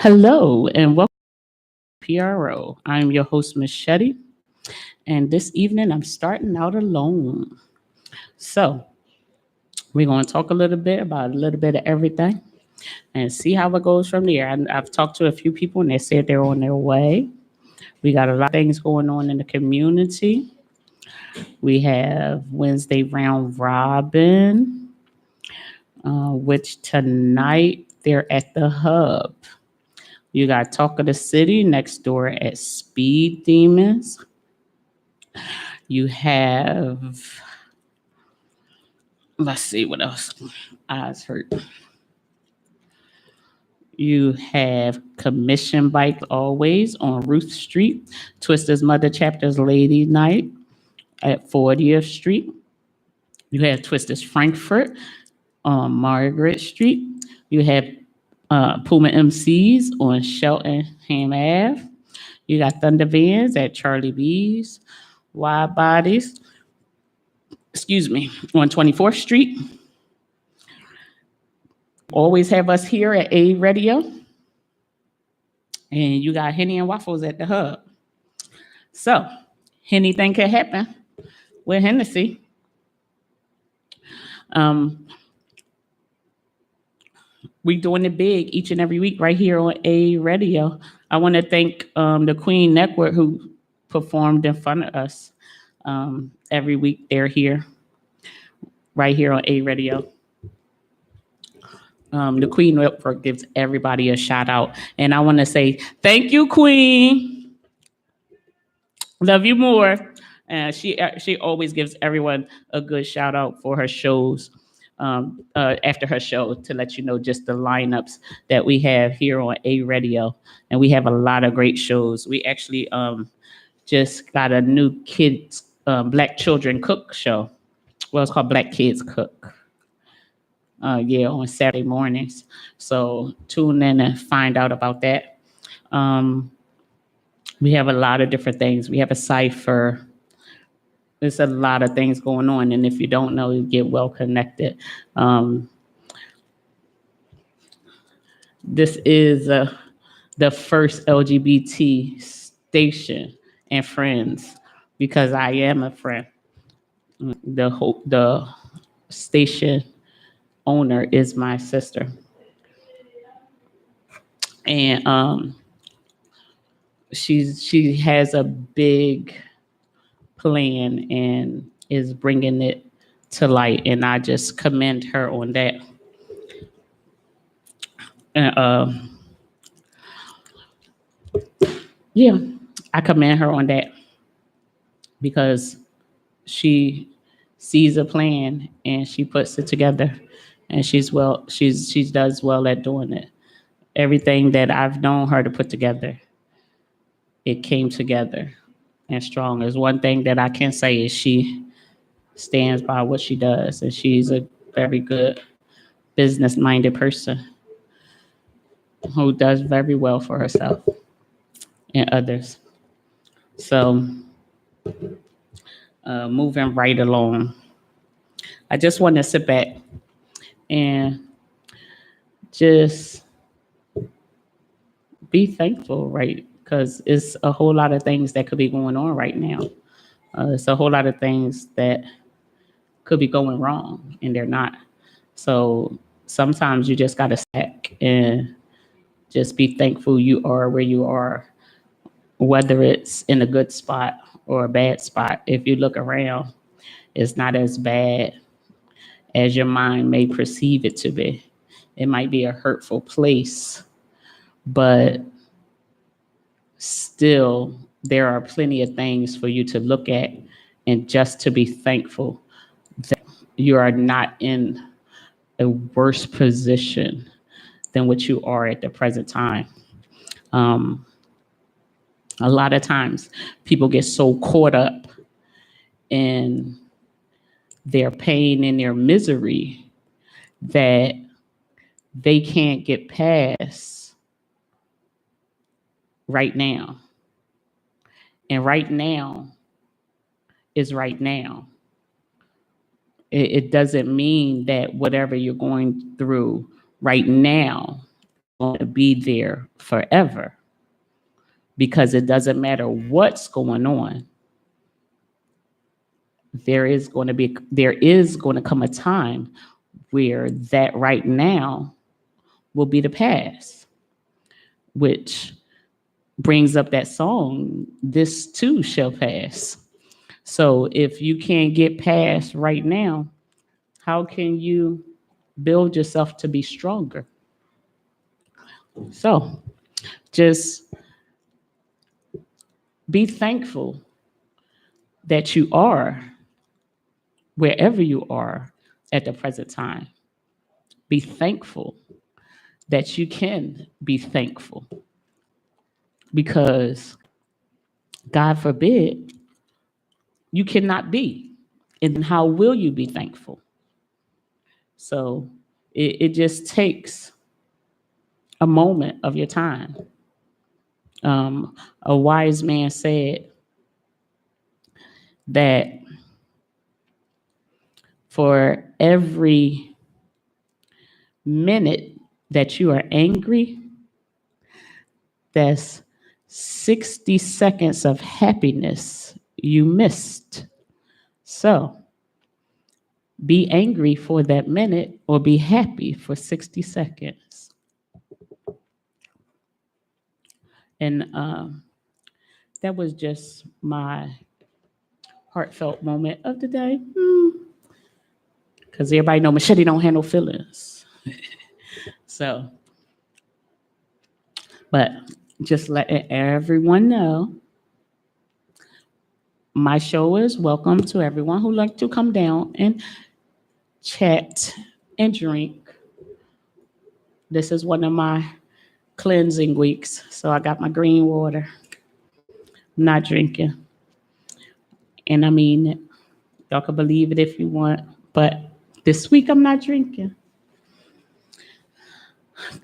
Hello and welcome to PRO. I'm your host, Miss Shetty, and this evening I'm starting out alone. So we're going to talk a little bit about a little bit of everything and see how it goes from there. I've talked to a few people and they said they're on their way. We got a lot of things going on in the community. We have Wednesday round robin, which tonight they're at the hub. You got Talk of the City next door at Speed Demons. You have, let's see what else. Eyes hurt. You have Commission Bike always on Ruth Street. Twister's Mother Chapter's Lady Night at 40th Street. You have Twister's Frankfurt on Margaret Street. You have Puma MCs on Sheltonham Ave. You got Thunder Vans at Charlie B's. Wide Bodies, on 24th Street. Always have us here at A Radio. And you got Henny and Waffles at the hub. So, anything can happen with Hennessy. We doing it big each and every week right here on A Radio. I want to thank the Queen Network who performed in front of us every week. They're here, right here on A Radio. The Queen Network gives everybody a shout out. And I want to say, thank you, Queen. Love you more. She always gives everyone a good shout out for her shows after her show to let you know just the lineups that we have here on A Radio. And we have a lot of great shows. We actually just got a new kids, Black Children Cook show. Well, it's called Black Kids Cook. On Saturday mornings. So tune in and find out about that. We have a lot of different things. We have a cipher. There's a lot of things going on. And if you don't know, you get well connected. This is the first LGBT station and friends, because I am a friend. The station owner is my sister, and she has a big plan and is bringing it to light, and I just commend her on that. And I commend her on that because she sees a plan and she puts it together. And she does well at doing it. Everything that I've known her to put together, it came together and strong. There's one thing that I can say is she stands by what she does, and she's a very good business-minded person who does very well for herself and others. So, moving right along, I just want to sit back and just be thankful, right? Because it's a whole lot of things that could be going on right now. It's a whole lot of things that could be going wrong, and they're not. So sometimes you just got to sit back and just be thankful you are where you are, whether it's in a good spot or a bad spot. If you look around, it's not as bad as your mind may perceive it to be. It might be a hurtful place, but still there are plenty of things for you to look at and just to be thankful that you are not in a worse position than what you are at the present time. A lot of times people get so caught up in their pain and their misery that they can't get past right now. And right now is right now. It doesn't mean that whatever you're going through right now going to be there forever, because it doesn't matter what's going on. There is going to come a time where that right now will be the past, which brings up that song, "This too shall pass." So if you can't get past right now, how can you build yourself to be stronger? So just be thankful that you are wherever you are at the present time. Be thankful that you can be thankful, because God forbid you cannot be. And then how will you be thankful? So it just takes a moment of your time. A wise man said that for every minute that you are angry, that's 60 seconds of happiness you missed. So be angry for that minute or be happy for 60 seconds. And that was just my heartfelt moment of the day. Because everybody know Machete don't handle feelings. So, but just letting everyone know, my show is welcome to everyone who like to come down and chat and drink. This is one of my cleansing weeks, so I got my green water. I'm not drinking. And I mean it. Y'all can believe it if you want, but this week I'm not drinking.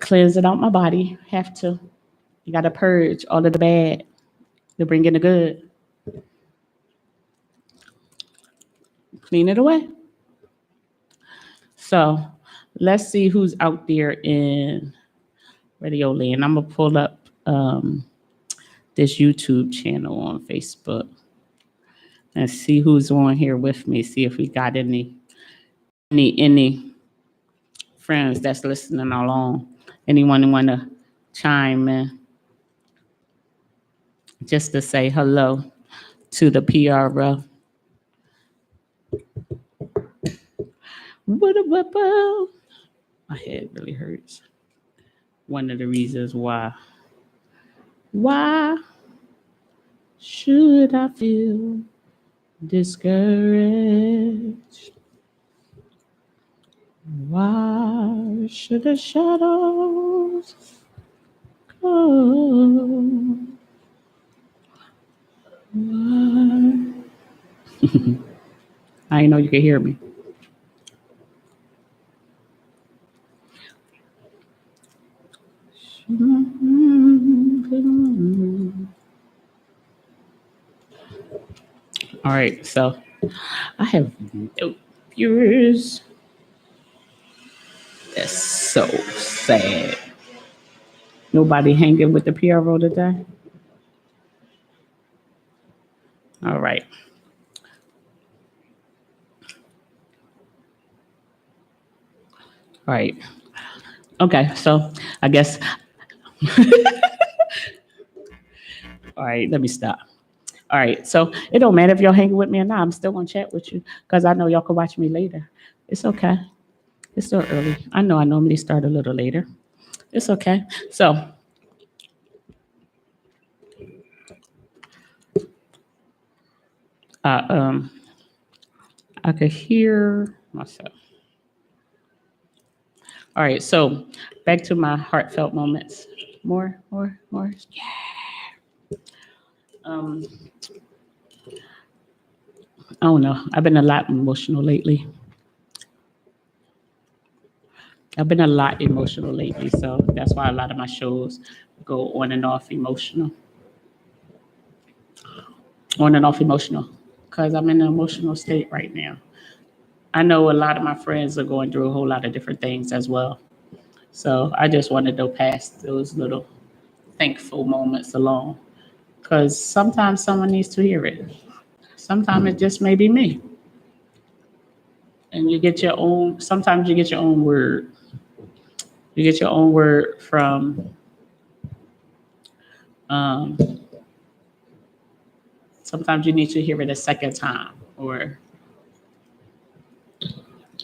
Cleanse it out my body. Have to. You got to purge all of the bad to bring in the good. Clean it away. So let's see who's out there in Radio Land. I'm going to pull up this YouTube channel on Facebook and see who's on here with me. See if we got any friends that's listening along. Anyone who want to chime in just to say hello to the PRO. My head really hurts. One of the reasons why should I feel discouraged? Why should the shadows go? Why? I know you can hear me. All right, so I have no viewers. That's so sad. Nobody hanging with the PRO today? All right. All right. Okay, so I guess. All right, let me stop. All right, so it don't matter if y'all hanging with me or not. I'm still gonna chat with you because I know y'all can watch me later. It's okay. It's still early. I know I normally start a little later. It's okay. So I could hear myself. All right, so back to my heartfelt moments. More. Yeah. I don't know. I've been a lot emotional lately. So that's why a lot of my shows go on and off emotional. Because I'm in an emotional state right now. I know a lot of my friends are going through a whole lot of different things as well. So I just wanted to pass those little thankful moments along because sometimes someone needs to hear it. Sometimes it just may be me. And you get your own, sometimes you get your own word. You get your own word from, um, sometimes you need to hear it a second time or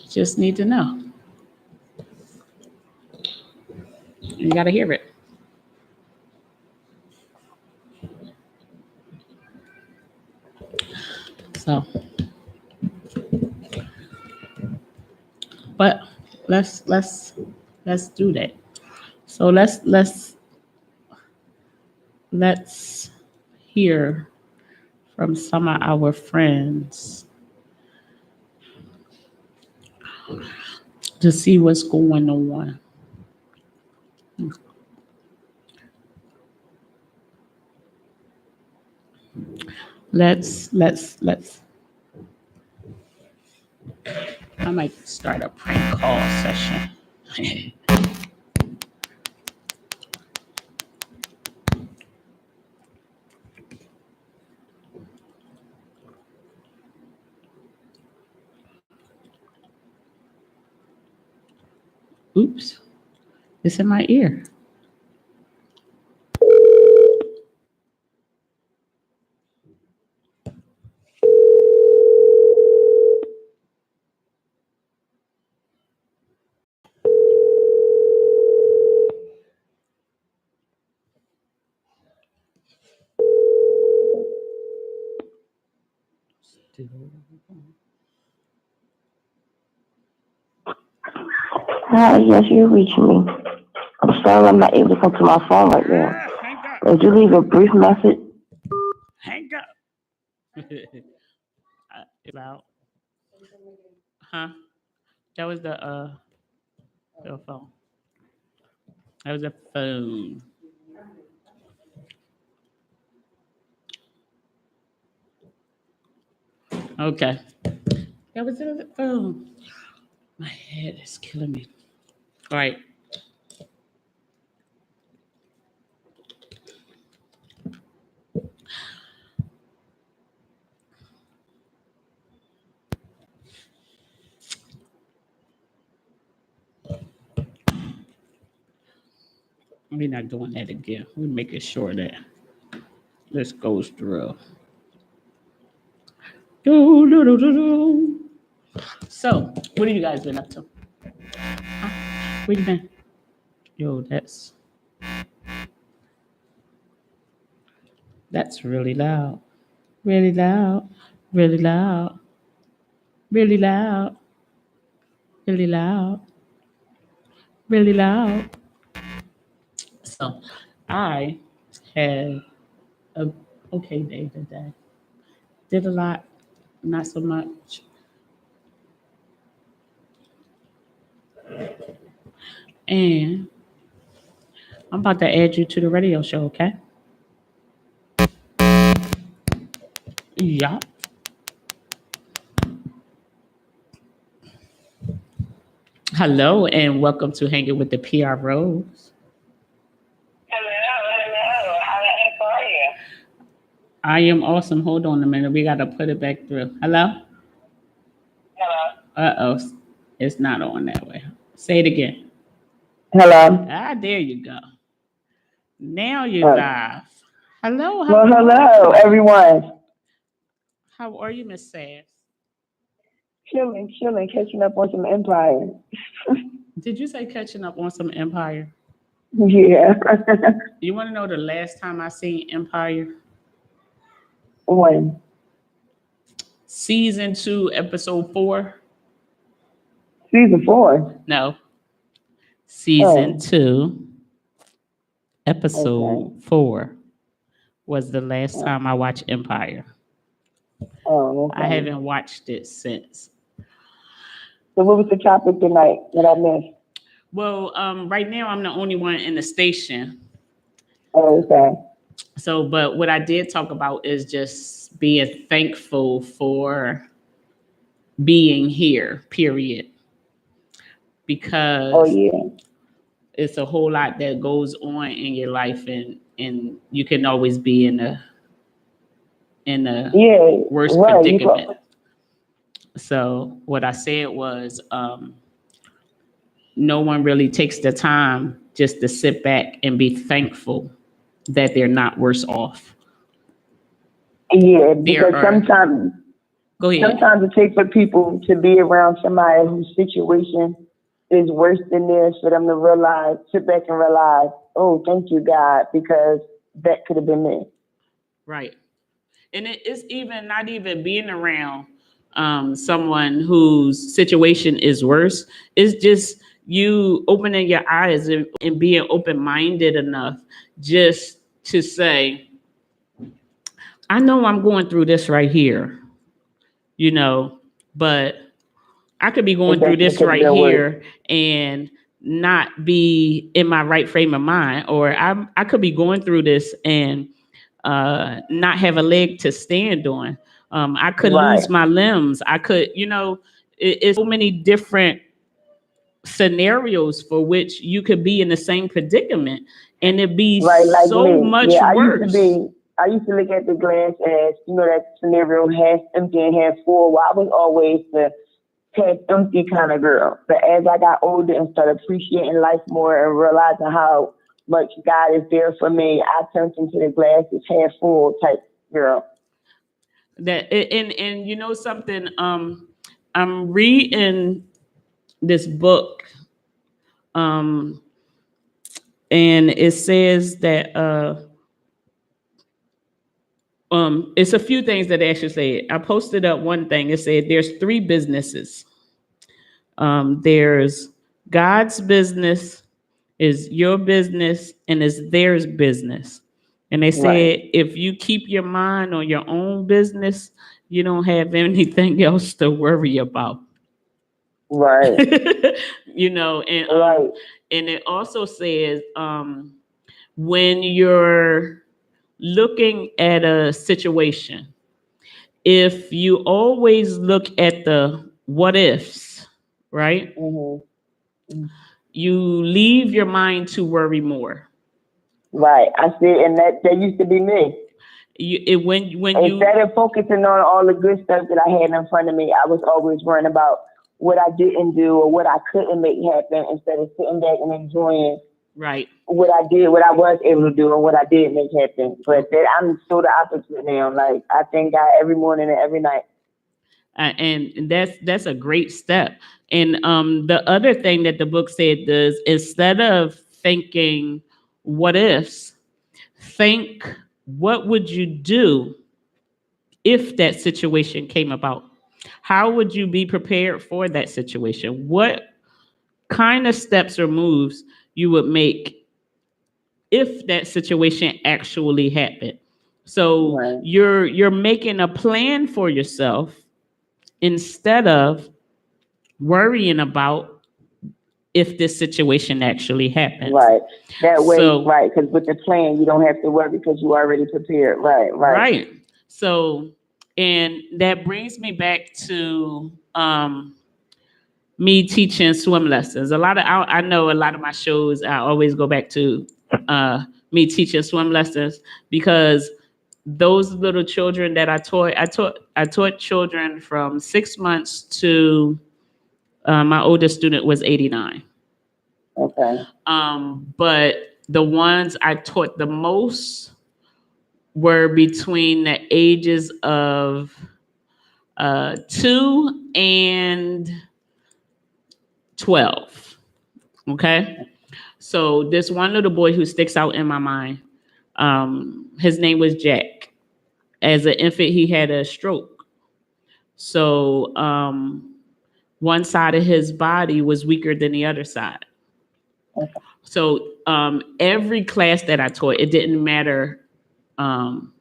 just need to know. You got to hear it. So, but let's do that. So let's hear from some of our friends to see what's going on. Let's. I might start a prank call session. Oops, it's in my ear. Hi, yes, you're reaching me. I'm sorry I'm not able to come to my phone right now. Hang up. Would you leave a brief message? Hang up. About, huh? That was the phone. That was a phone. Okay. That was the phone. My head is killing me. All right. We're not doing that again. We're making sure that this goes through. Do, do, do, do, do. So, what have you guys been up to? Huh? Where you been? Yo, that's really loud. Really loud. Really loud. Really loud. Really loud. Really loud. So, I had a okay day today. Did a lot, not so much. And I'm about to add you to the radio show, okay? Yeah. Hello, and welcome to Hanging with the PROs. Hello. How are you? I am awesome. Hold on a minute. We got to put it back through. Hello? Hello. Uh-oh. It's not on that way. Say it again. Hello. Ah, there you go. Now you Uh, live. Hello. well, hello, everyone. How are you, Miss Sass? Chilling, catching up on some Empire. Did you say catching up on some Empire? Yeah. You want to know the last time I seen Empire? When? Season 2, episode 4. Season 4. No. Season 2, episode Okay. 4 was the last time I watched Empire. Oh, I okay. haven't watched it since. So what was the topic tonight that I missed? Well, right now I'm the only one in the station. Oh, okay. So, but what I did talk about is just being thankful for being here, period. Oh, Because yeah. it's a whole lot that goes on in your life, and you can always be in a Yeah, worse right. predicament. So what I said was, no one really takes the time just to sit back and be thankful that they're not worse off. Yeah, because There are, sometimes go ahead. sometimes it takes for people to be around somebody whose situation is worse than theirs for them to realize, sit back and realize, oh, thank you, God, because that could have been me. Right. And it's even not even being around someone whose situation is worse. It's just you opening your eyes and being open-minded enough just to say, I know I'm going through this right here, you know, but I could be going It through definitely this could have right been worse. here and not be in my right frame of mind, or I could be going through this and not have a leg to stand on. I could Right, lose my limbs. I could, it's so many different scenarios for which you could be in the same predicament, and it'd be right, like so me. much Yeah, worse. I used to look at the glass as, that scenario half empty and half full. Well, I was always the half empty kind of girl. But as I got older and started appreciating life more and realizing how much God is there for me, I turned into the glass is half full type girl. That and you know something, I'm reading this book, um and it says that it's a few things that they actually say. I posted up one thing. It said there's three businesses. There's God's business, is your business, and is theirs business. And they Right, said if you keep your mind on your own business, you don't have anything else to worry about. right, You know, and right, it also says, when you're looking at a situation, if you always look at the what ifs, right? hmm You leave your mind to worry more. right. I see, and that used to be me. When Instead you of focusing on all the good stuff that I had in front of me, I was always worrying about what I didn't do or what I couldn't make happen instead of sitting back and enjoying right. what I did, what I was able to do, and what I did make happen. But that I'm so the opposite now. Like I thank God every morning and every night. And that's a great step. And the other thing that the book said is, instead of thinking what ifs, think what would you do if that situation came about. How would you be prepared for that situation? What kind of steps or moves you would make if that situation actually happened? So Right, you're making a plan for yourself instead of worrying about if this situation actually happens. right. That way, So, right? Because with the plan, you don't have to worry because you already prepared. Right, right. right. So, and that brings me back to me teaching swim lessons. I know a lot of my shows, I always go back to me teaching swim lessons, because those little children that I taught children from 6 months to my oldest student was 89. Okay, But the ones I taught the most were between the ages of 2 and 12. Okay. So this one little boy who sticks out in my mind, his name was Jack. As an infant, he had a stroke. So one side of his body was weaker than the other side. okay, So every class that I taught, it didn't matter um,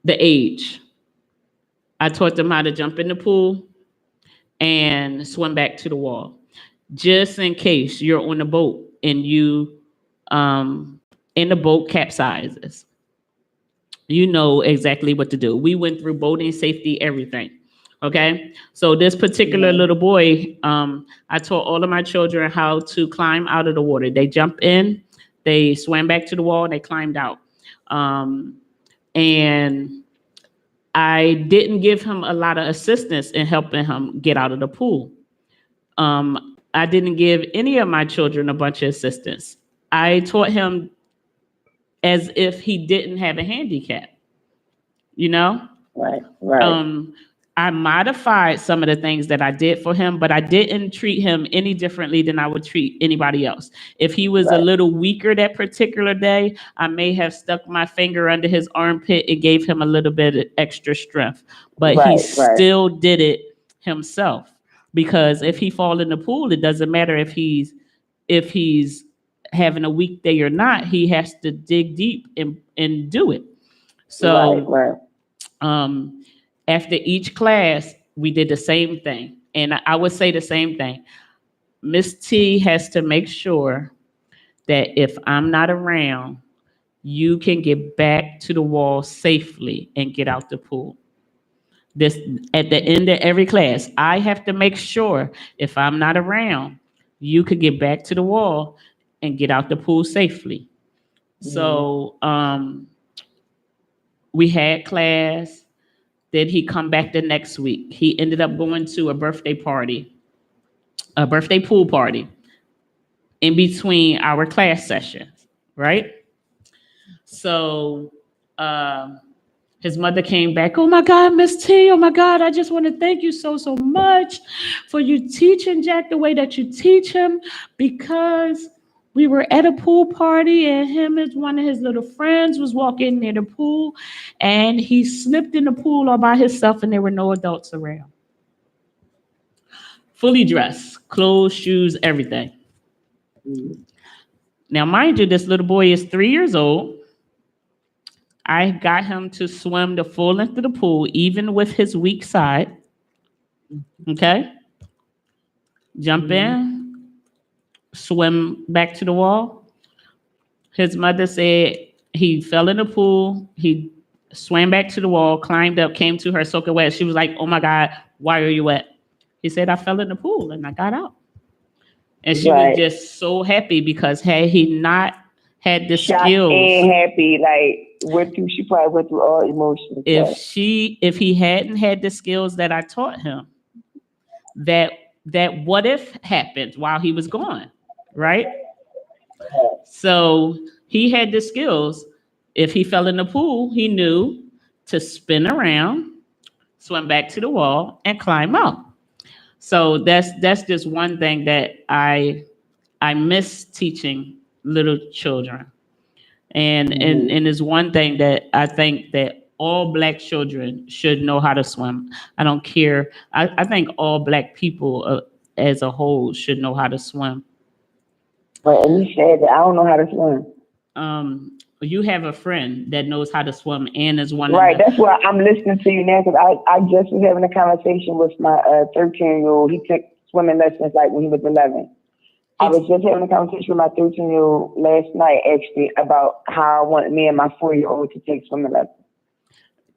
the age. I taught them how to jump in the pool and swim back to the wall, just in case you're on a boat and you and the boat capsizes. You know exactly what to do. We went through boating safety, everything. Okay, so this particular little boy, I taught all of my children how to climb out of the water. They jump in, they swam back to the wall, and they climbed out. And I didn't give him a lot of assistance in helping him get out of the pool. I didn't give any of my children a bunch of assistance. I taught him as if he didn't have a handicap, you know? Right. I modified some of the things that I did for him, but I didn't treat him any differently than I would treat anybody else. If he was a little weaker that particular day, I may have stuck my finger under his armpit and gave him a little bit of extra strength, but he still did it himself. Because if he fall in the pool, it doesn't matter if he's having a weak day or not. He has to dig deep and do it. So after each class, we did the same thing. And I would say the same thing. Miss T has to make sure that if I'm not around, you can get back to the wall safely and get out the pool. This at the end of every class, I have to make sure if I'm not around, you could get back to the wall and get out the pool safely. So we had class. Then he come back the next week. He ended up going to a birthday pool party in between our class sessions, right? So his mother came back. Oh my God, Miss T, oh my God, I just want to thank you so much for you teaching Jack the way that you teach him, because we were at a pool party and him and one of his little friends was walking near the pool and he slipped in the pool all by himself and there were no adults around. Fully dressed, clothes, shoes, everything. Now, mind you, this little boy is 3 years old. I got him to swim the full length of the pool, even with his weak side. Okay? Jump in. Swim back to the wall. His mother said he fell in the pool. He swam back to the wall, climbed up, came to her soaking wet. She was like, oh my God, why are you wet? He said, I fell in the pool and I got out. And she was just so happy because had he not had the skills. And happy, she probably went through all emotions. If he hadn't had the skills that I taught him, that what if happened while he was gone. Right? So he had the skills. If he fell in the pool, he knew to spin around, swim back to the wall, and climb out. So that's just one thing that I miss teaching little children. And is one thing that I think that all Black children should know how to swim. I don't care. I think all Black people as a whole should know how to swim. Right, and you said that I don't know how to swim. You have a friend that knows how to swim and is one. Right, that's why I'm listening to you now, because I just was having a conversation with my 13-year-old. He took swimming lessons when he was 11. I was just having a conversation with my 13-year-old last night, actually, about how I want me and my 4-year-old to take swimming lessons.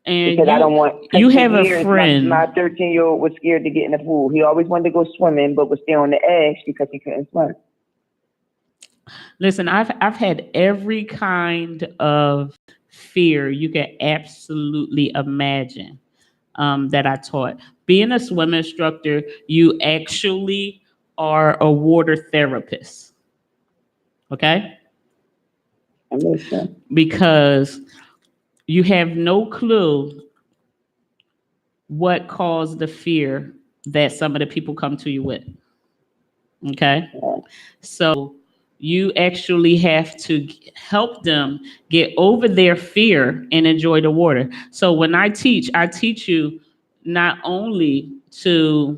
And because I don't want. You have a friend. My 13-year-old was scared to get in the pool. He always wanted to go swimming, but was still on the edge because he couldn't swim. Listen, I've had every kind of fear you can absolutely imagine that I taught. Being a swim instructor, you actually are a water therapist. Okay? Because you have no clue what caused the fear that some of the people come to you with. Okay? So you actually have to help them get over their fear and enjoy the water. So when I teach you not only to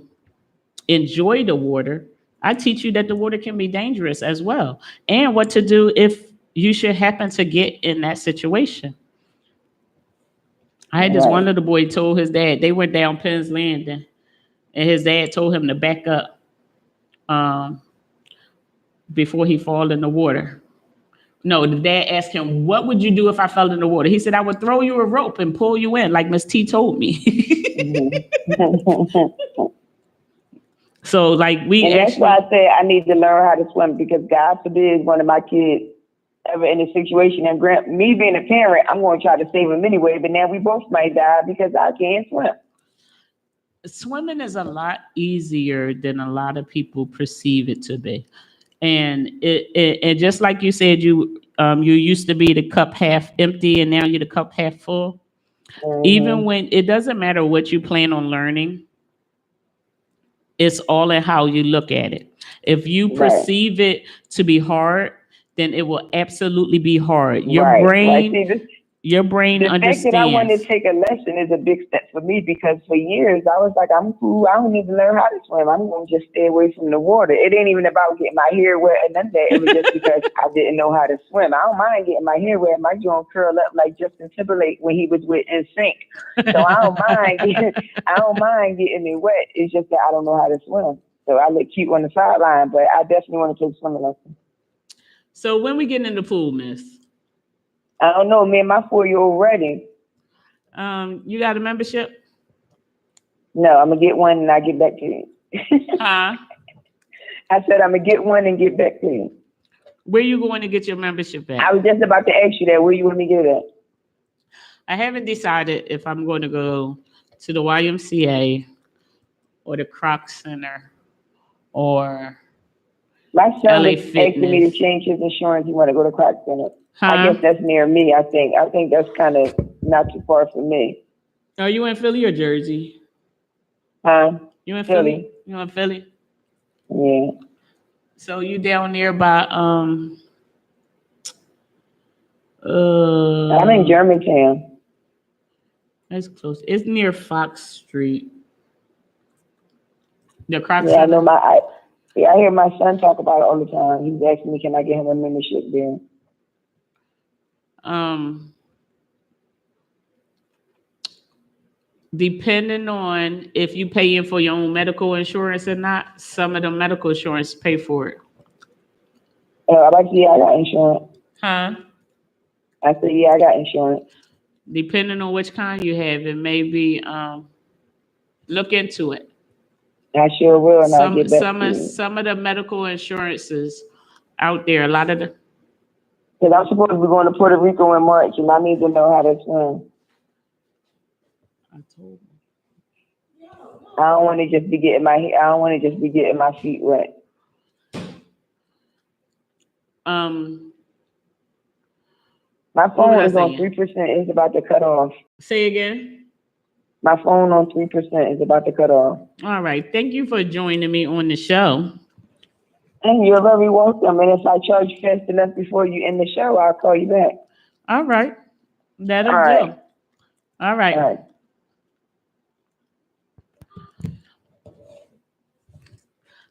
enjoy the water, I teach you that the water can be dangerous as well, and what to do if you should happen to get in that situation. I had this one little boy told his dad, they went down Penn's Landing, and his dad told him to back up before he fall in the water. No, the dad asked him, "What would you do if I fell in the water?" He said, "I would throw you a rope and pull you in, like Miss T told me." So, like, we And that's why actually, I say I need to learn how to swim, because God forbid one of my kids ever in a situation, and me being a parent, I'm going to try to save him anyway, but now we both might die because I can't swim. swimming is a lot easier than a lot of people perceive it to be. And and just like you said, you used to be the cup half empty and now you're the cup half full. Even when it doesn't matter what you plan on learning, it's all in how you look at it. If you Right. perceive it to be hard, then it will absolutely be hard. Right. See, Your brain the fact that I want to understands. take a lesson is a big step for me, because for years I was like, I'm cool. I don't need to learn how to swim. I'm going to just stay away from the water. It ain't even about getting my hair wet and none of that. It was just because I didn't know how to swim. I don't mind getting my hair wet. My joint curl up like Justin Timberlake when he was with NSYNC. So I don't mind getting it wet. It's just that I don't know how to swim. So I look cute on the sideline, but I definitely want to take swimming lessons. So when we get in the pool, miss, I don't know, man. My 4-year-old ready. you got a membership? No, I'm gonna get one and I'll get back to you. Huh? I said I'm gonna get one and get back to you. Where you going to get your membership at? I was just about to ask you that. Where you want me to get it at? I haven't decided if I'm going to go to the YMCA or the Croc Center or My son LA was asking me to Fitness. change his insurance. He want to go to Croc Center. Huh? I guess that's near me. I think that's kind of not too far from me. Are you in Philly or Jersey? Huh? You in Philly. Philly? You in Philly? Yeah. So you down there by I'm in Germantown. That's close. It's near Fox Street. The Croc Yeah, I know Center. I hear my son talk about it all the time. He's asking me, can I get him a membership there? Depending on if you pay in for your own medical insurance or not, some of the medical insurance pay for it. I got insurance. Huh? I said, yeah, I got insurance. Depending on which kind you have, it may be look into it. I sure will, and I'll get back to you. Some of the medical insurances out there, a lot of the. Because I'm supposed to be going to Puerto Rico in March, and I need to know how to swim. I told you. I don't want to just be getting my feet wet. My phone is on 3%. It's about to cut off. Say again. My phone on 3% is about to cut off. All right. Thank you for joining me on the show. And you're very welcome. And if I charge fast enough before you end the show, I'll call you back. All right. That'll All right. do. All right. All right.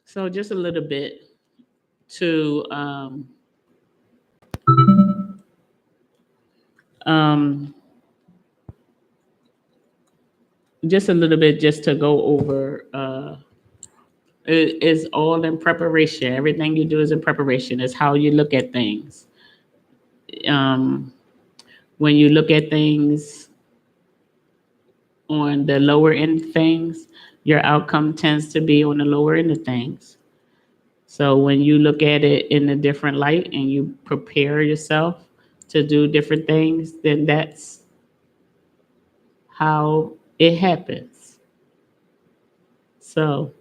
So just a little bit to just a little bit just to go over it is all in preparation. Everything you do is in preparation. It's how you look at things. When you look at things on the lower end of things, your outcome tends to be on the lower end of things. So when you look at it in a different light and you prepare yourself to do different things, then that's how it happens. So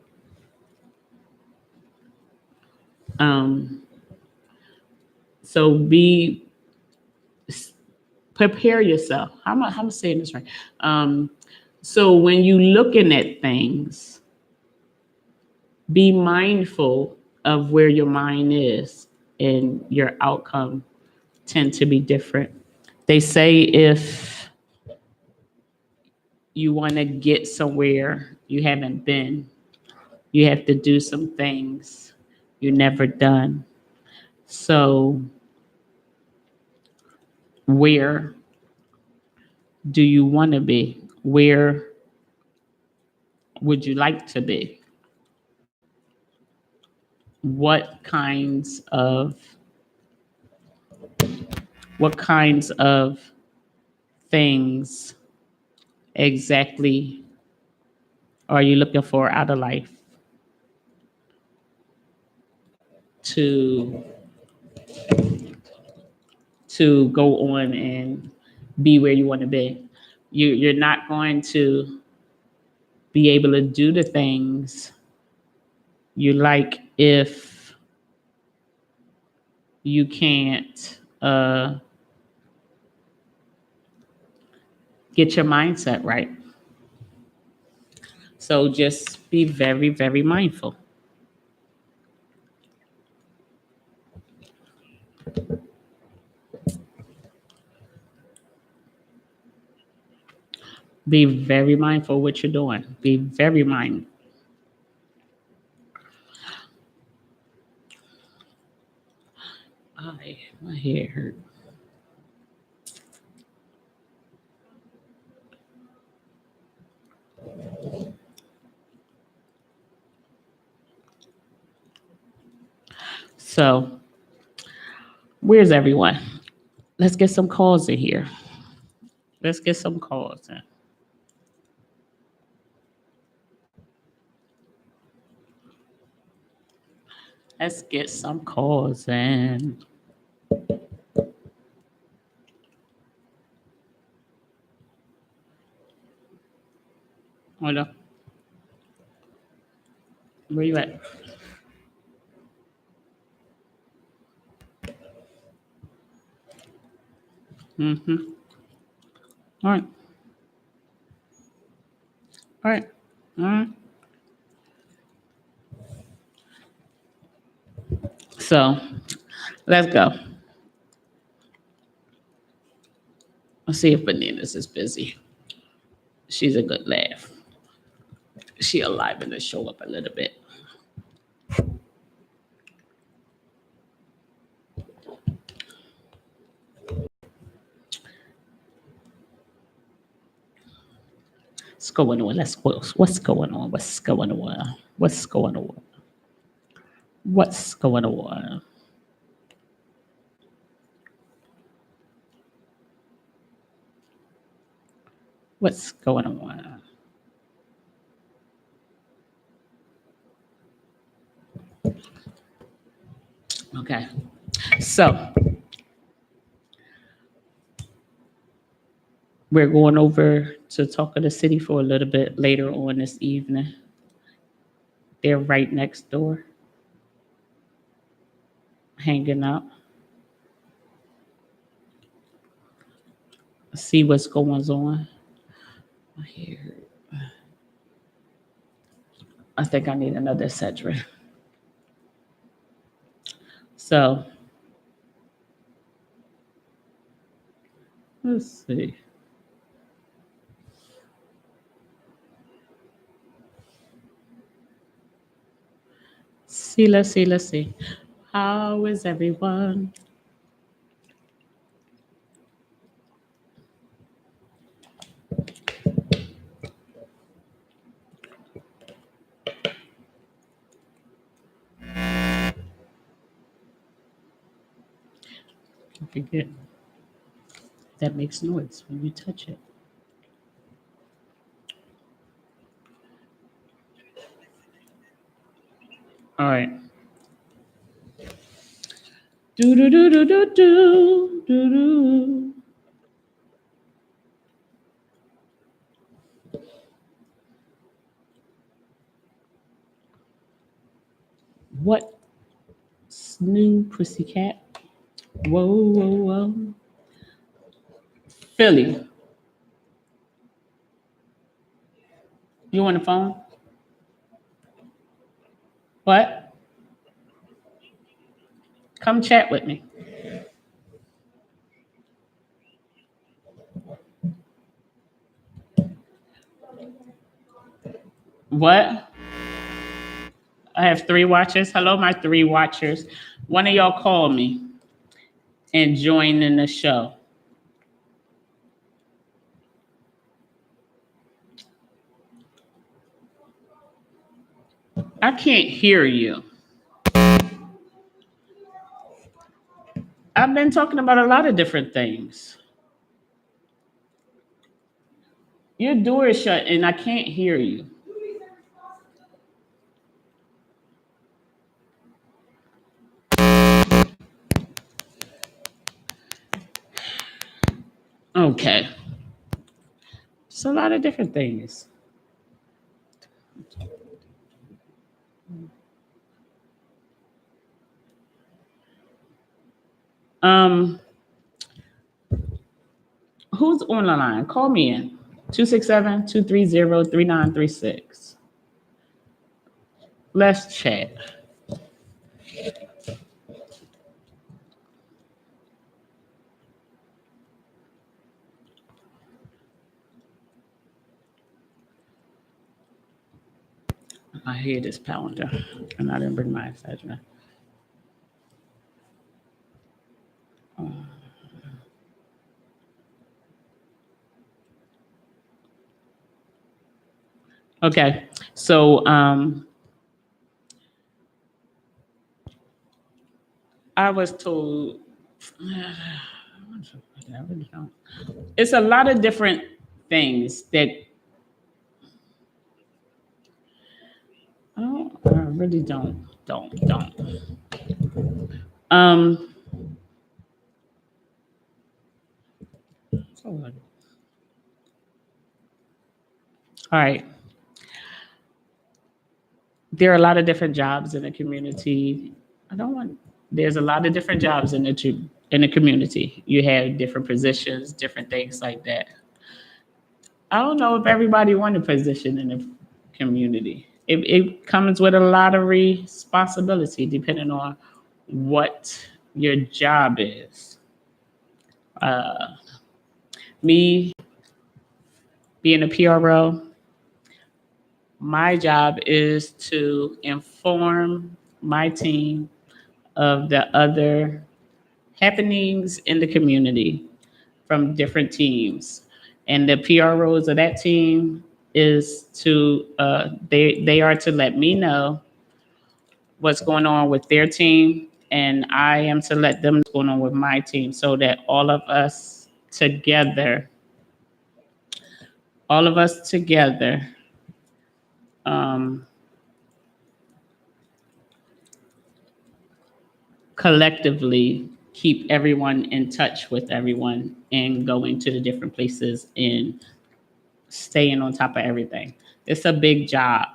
prepare yourself. How am I saying this right? So when you looking at things, be mindful of where your mind is, and your outcome tend to be different. They say if you want to get somewhere you haven't been, you have to do some things you never done. So where do you want to be? Where would you like to be? What kinds of what kinds of things exactly are you looking for out of life to go on and be where you want to be? You're not going to be able to do the things you like if you can't get your mindset right. So just be very, very mindful. Be very mindful what you're doing. Be very mindful. My head hurt. So, where's everyone? Let's get some calls in here. Let's get some calls in. Let's get some calls in. Hold on. Where you at? Mm-hmm. All right. All right. All right. So, let's go. Let's see if Bananas is busy. She's a good laugh. She alive and to show up a little bit. What's going on? Let's go. What's going on? What's going on? What's going on? What's going on? What's going on? Okay. So we're going over to Talk of the City for a little bit later on this evening. They're right next door, hanging out. See what's going on. Here. I think I need another Cedric. So let's see. Let's see. How is everyone? I forget. That makes noise when you touch it. All right. Do do do do do do do do. What's new, pussycat? Whoa, whoa, whoa. Philly, you on the phone? What? Come chat with me. What? I have 3 watchers. Hello, my 3 watchers. One of y'all call me and join in the show. I can't hear you. I've been talking about a lot of different things. Your door is shut and I can't hear you. Okay. It's a lot of different things. Um, who's on the line? Call me in. 267-230-3936. Let's chat. I hear this pounder, and I didn't bring my attachment. Okay, so I was told it's a lot of different things that I really don't. Um, all right. There are a lot of different jobs in the community. I don't want. There's a lot of different jobs in the community. You have different positions, different things like that. I don't know if everybody want a position in the community. It comes with a lot of responsibility depending on what your job is. Me being a PRO, my job is to inform my team of the other happenings in the community from different teams. And the PROs of that team is to they are to let me know what's going on with their team, and I am to let them know what's going on with my team, so that all of us together, um, collectively keep everyone in touch with everyone and going to the different places and staying on top of everything. It's a big job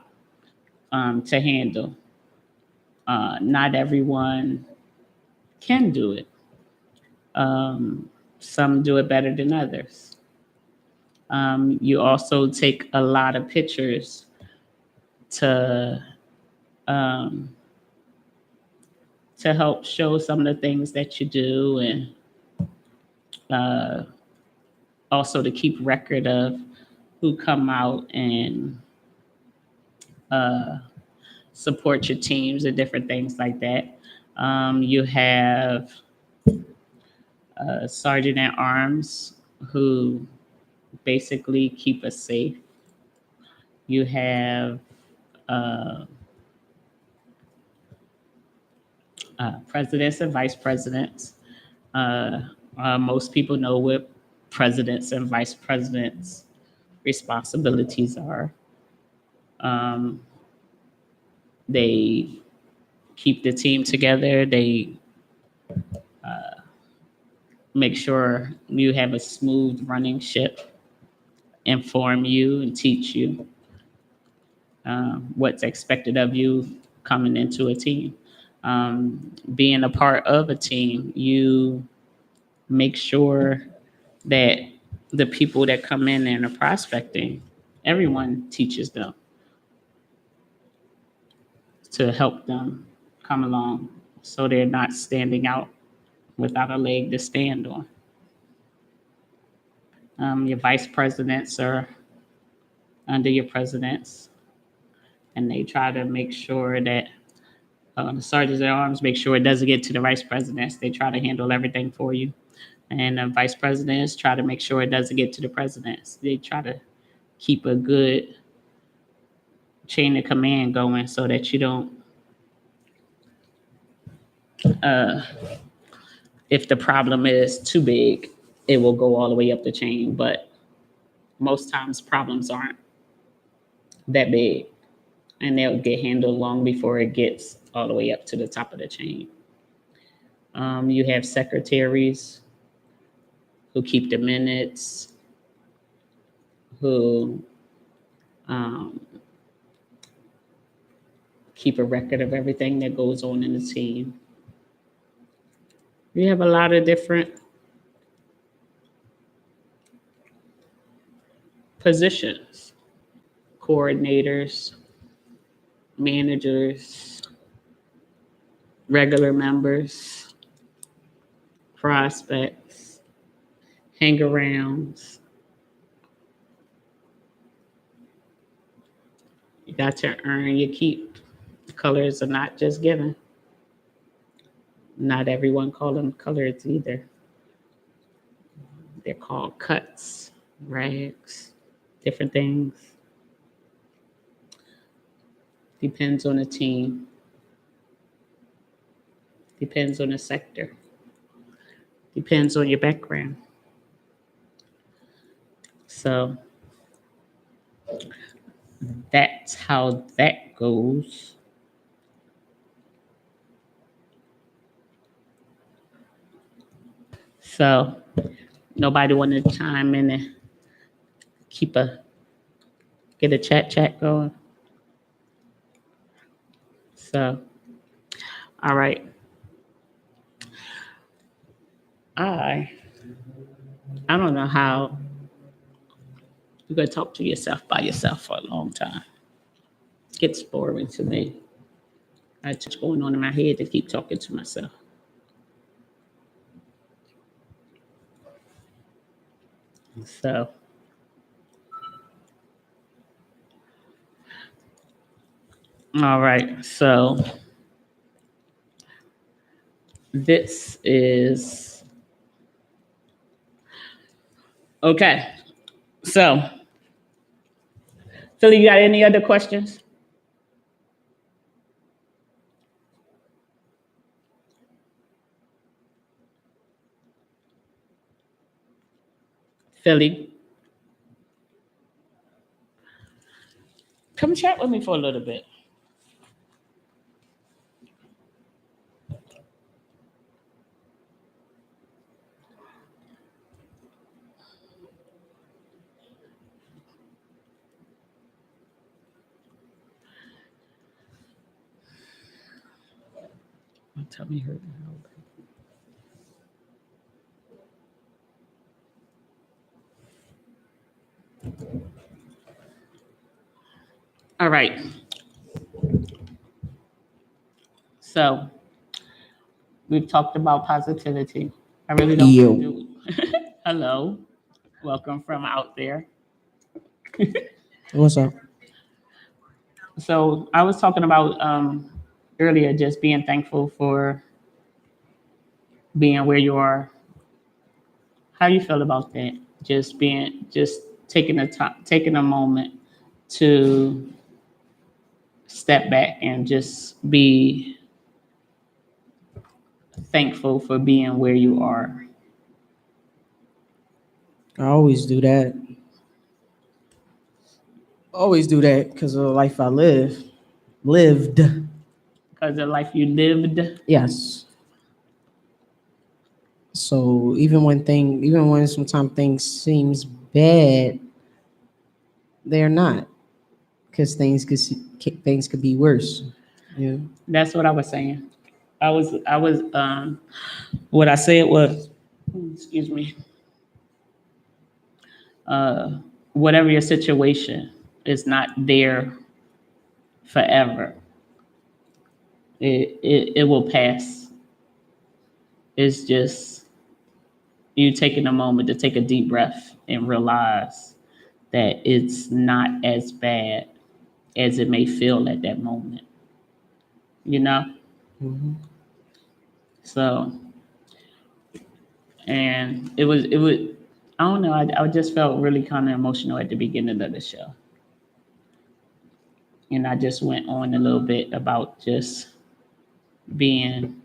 to handle. Not everyone can do it. Some do it better than others. You also take a lot of pictures to um, to help show some of the things that you do, and also to keep record of who come out and support your teams and different things like that. You have sergeant at arms who basically keep us safe. You have uh, presidents and vice presidents. Most people know what presidents and vice presidents' responsibilities are. Um, they keep the team together. They make sure you have a smooth running ship, inform you and teach you what's expected of you coming into a team. Being a part of a team, you make sure that the people that come in and are prospecting, everyone teaches them to help them come along so they're not standing out without a leg to stand on. Your vice presidents are under your presidents, and they try to make sure that the sergeants at arms make sure it doesn't get to the vice presidents. They try to handle everything for you. And the vice presidents try to make sure it doesn't get to the presidents. They try to keep a good chain of command going so that you don't if the problem is too big, it will go all the way up the chain. But most times problems aren't that big, and they'll get handled long before it gets all the way up to the top of the chain. You have secretaries who keep the minutes, who keep a record of everything that goes on in the team. We have a lot of different positions: coordinators, managers, regular members, prospects, hang-arounds. You got to earn your keep. Colors are not just given. Not everyone call them colors either. They're called cuts, rags, different things. Depends on the team. Depends on the sector. Depends on your background. So that's how that goes. So nobody want to chime in and get a chat going. So, all right. I don't know how you're going to talk to yourself by yourself for a long time. It gets boring to me. I have too much going on in my head to keep talking to myself. So, all right. So, this is okay. So, Philly, you got any other questions? Philly, come chat with me for a little bit. Tell me her. All right. So we've talked about positivity. I really don't Yo. do. Hello. Welcome from out there. What's up? So I was talking about earlier just being thankful for being where you are. How you feel about that? Just taking taking a moment to step back and just be thankful for being where you are. I always do that. Always do that because of the life I lived. Because the life you lived. Yes. So even when sometimes things seems bad, they're not, because things could be worse. Yeah. That's what I was saying. I was what I said was, excuse me, whatever your situation is not there forever. It will pass. It's just you taking a moment to take a deep breath and realize that it's not as bad as it may feel at that moment. You know? Mm-hmm. So, and it was, I don't know, I just felt really kind of emotional at the beginning of the show. And I just went on a little bit about just being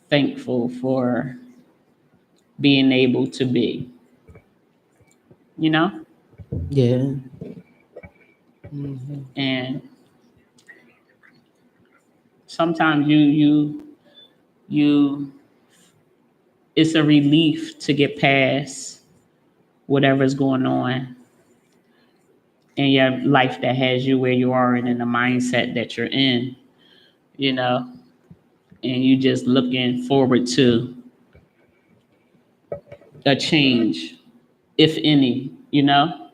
thankful for being able to be, you know? Yeah. Mhm. And sometimes you it's a relief to get past whatever's going on in your life that has you where you are and in the mindset that you're in, you know, and you just looking forward to a change, if any, you know.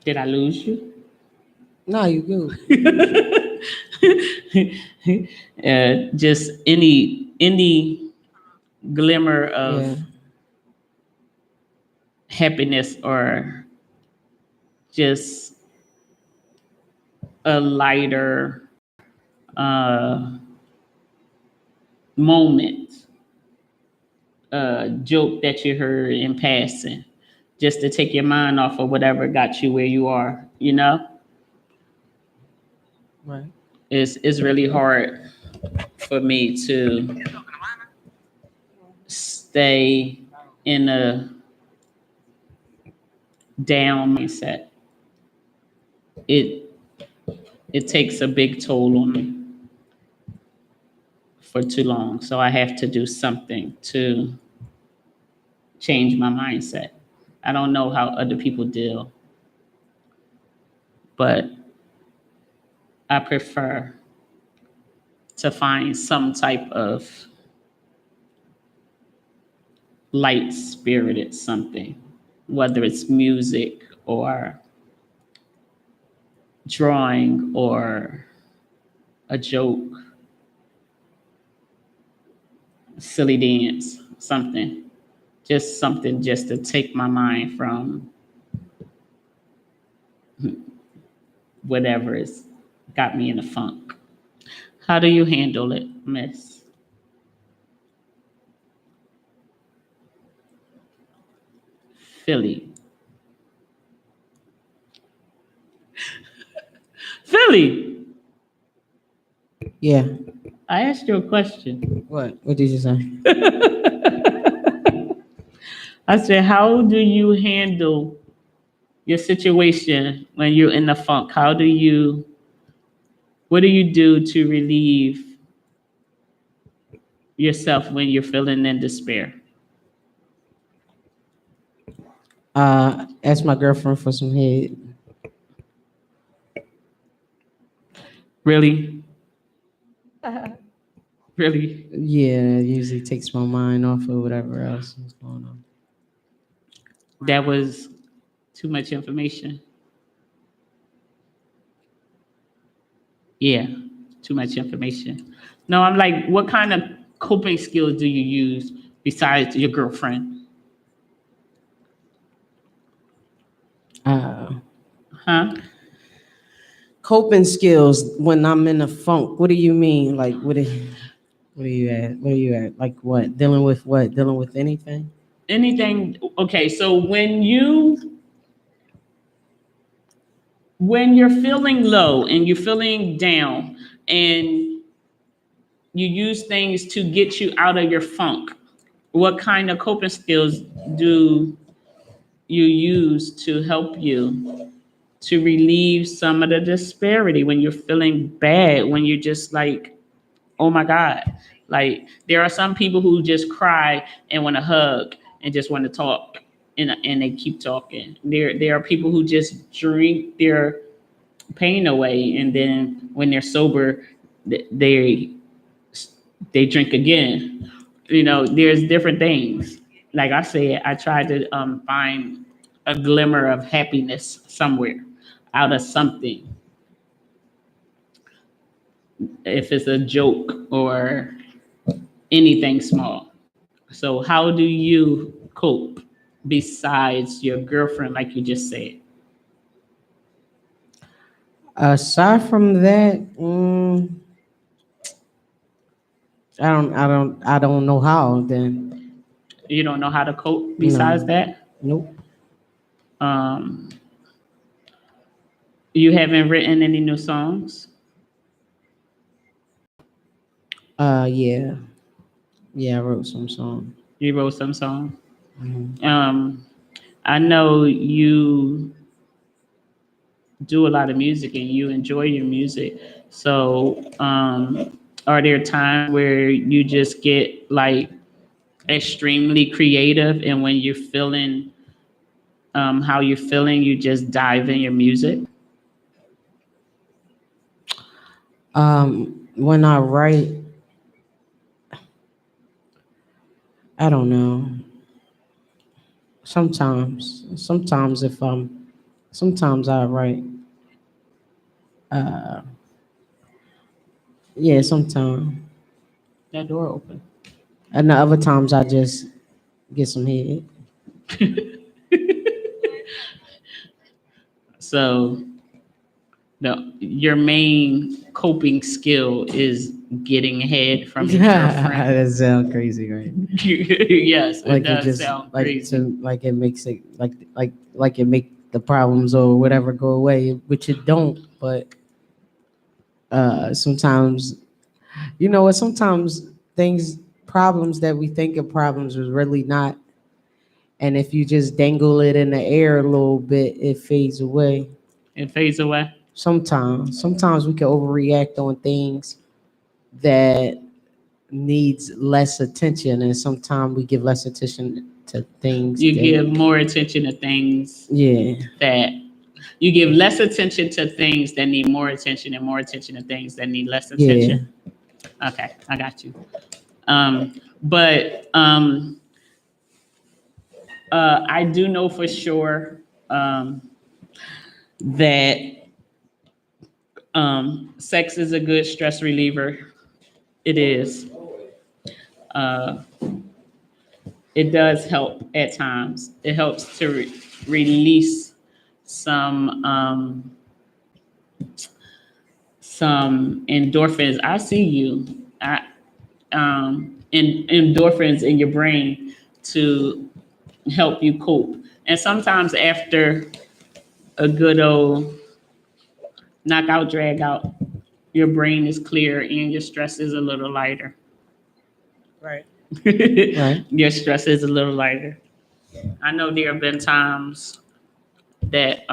Did I lose you? No, you good. Just any glimmer Yeah. of happiness or just a lighter moment, joke that you heard in passing, just to take your mind off of whatever got you where you are, you know. Right. It's really hard for me to stay in a down mindset. It it takes a big toll on me for too long. So I have to do something to change my mindset. I don't know how other people deal, but I prefer to find some type of light spirited something, whether it's music or drawing or a joke, silly dance, something. Just something just to take my mind from whatever has got me in a funk. How do you handle it, Miss Philly? Philly, Yeah. I asked you a question. What? What did you say? I said, how do you handle your situation when you're in the funk? What do you do to relieve yourself when you're feeling in despair? Ask my girlfriend for some head. Really? Really? Yeah, it usually takes my mind off of whatever else is going on. That was too much information. Yeah, too much information. No, I'm like, what kind of coping skills do you use besides your girlfriend? Uh, Huh? Coping skills when I'm in a funk. What do you mean? Like, what are you at? What are you at? Like, what? Dealing with what? Dealing with anything? Anything? Okay, so when you're feeling low and you're feeling down and you use things to get you out of your funk, what kind of coping skills do you use to help you to relieve some of the disparity when you're feeling bad, when you're just like, oh my God. Like there are some people who just cry and want to hug and just want to talk and they keep talking. There are people who just drink their pain away and then when they're sober, they they drink again. You know, there's different things. Like I said, I tried to find a glimmer of happiness somewhere out of something. If it's a joke or anything small. So, how do you cope besides your girlfriend, like you just said? Aside from that, I don't know how. Then You don't know how to cope besides no, that? nope. Um, you haven't written any new songs? Yeah. Yeah, I wrote some song. You wrote some song. Mhm. I know you do a lot of music and you enjoy your music. So, are there times where you just get like extremely creative, and when you're feeling how you're feeling, you just dive in your music? When I write, I don't know. Sometimes sometimes I write. Uh, yeah, sometimes. That door open. And the other times I just get some head. So your main coping skill is getting head from your girlfriend. That sounds crazy, right? Yes, it Like it does just sound like crazy. to like it makes it like it make the problems or whatever go away, which it don't. But sometimes you know what? Sometimes things problems that we think are problems is really not. And if you just dangle it in the air a little bit, it fades away. It fades away. Sometimes we can overreact on things that needs less attention, and sometimes we give less attention to things You give that, more attention to things yeah, that you give less attention to things that need more attention, and more attention to things that need less yeah. attention. Okay, I got you. But I do know for sure that sex is a good stress reliever. It is. Uh, it does help at times. It helps to release some some endorphins. I see you. Endorphins in your brain to help you cope. And sometimes after a good old knockout, drag out, your brain is clear and your stress is a little lighter. Right. Right. Your stress is a little lighter. I know there have been times that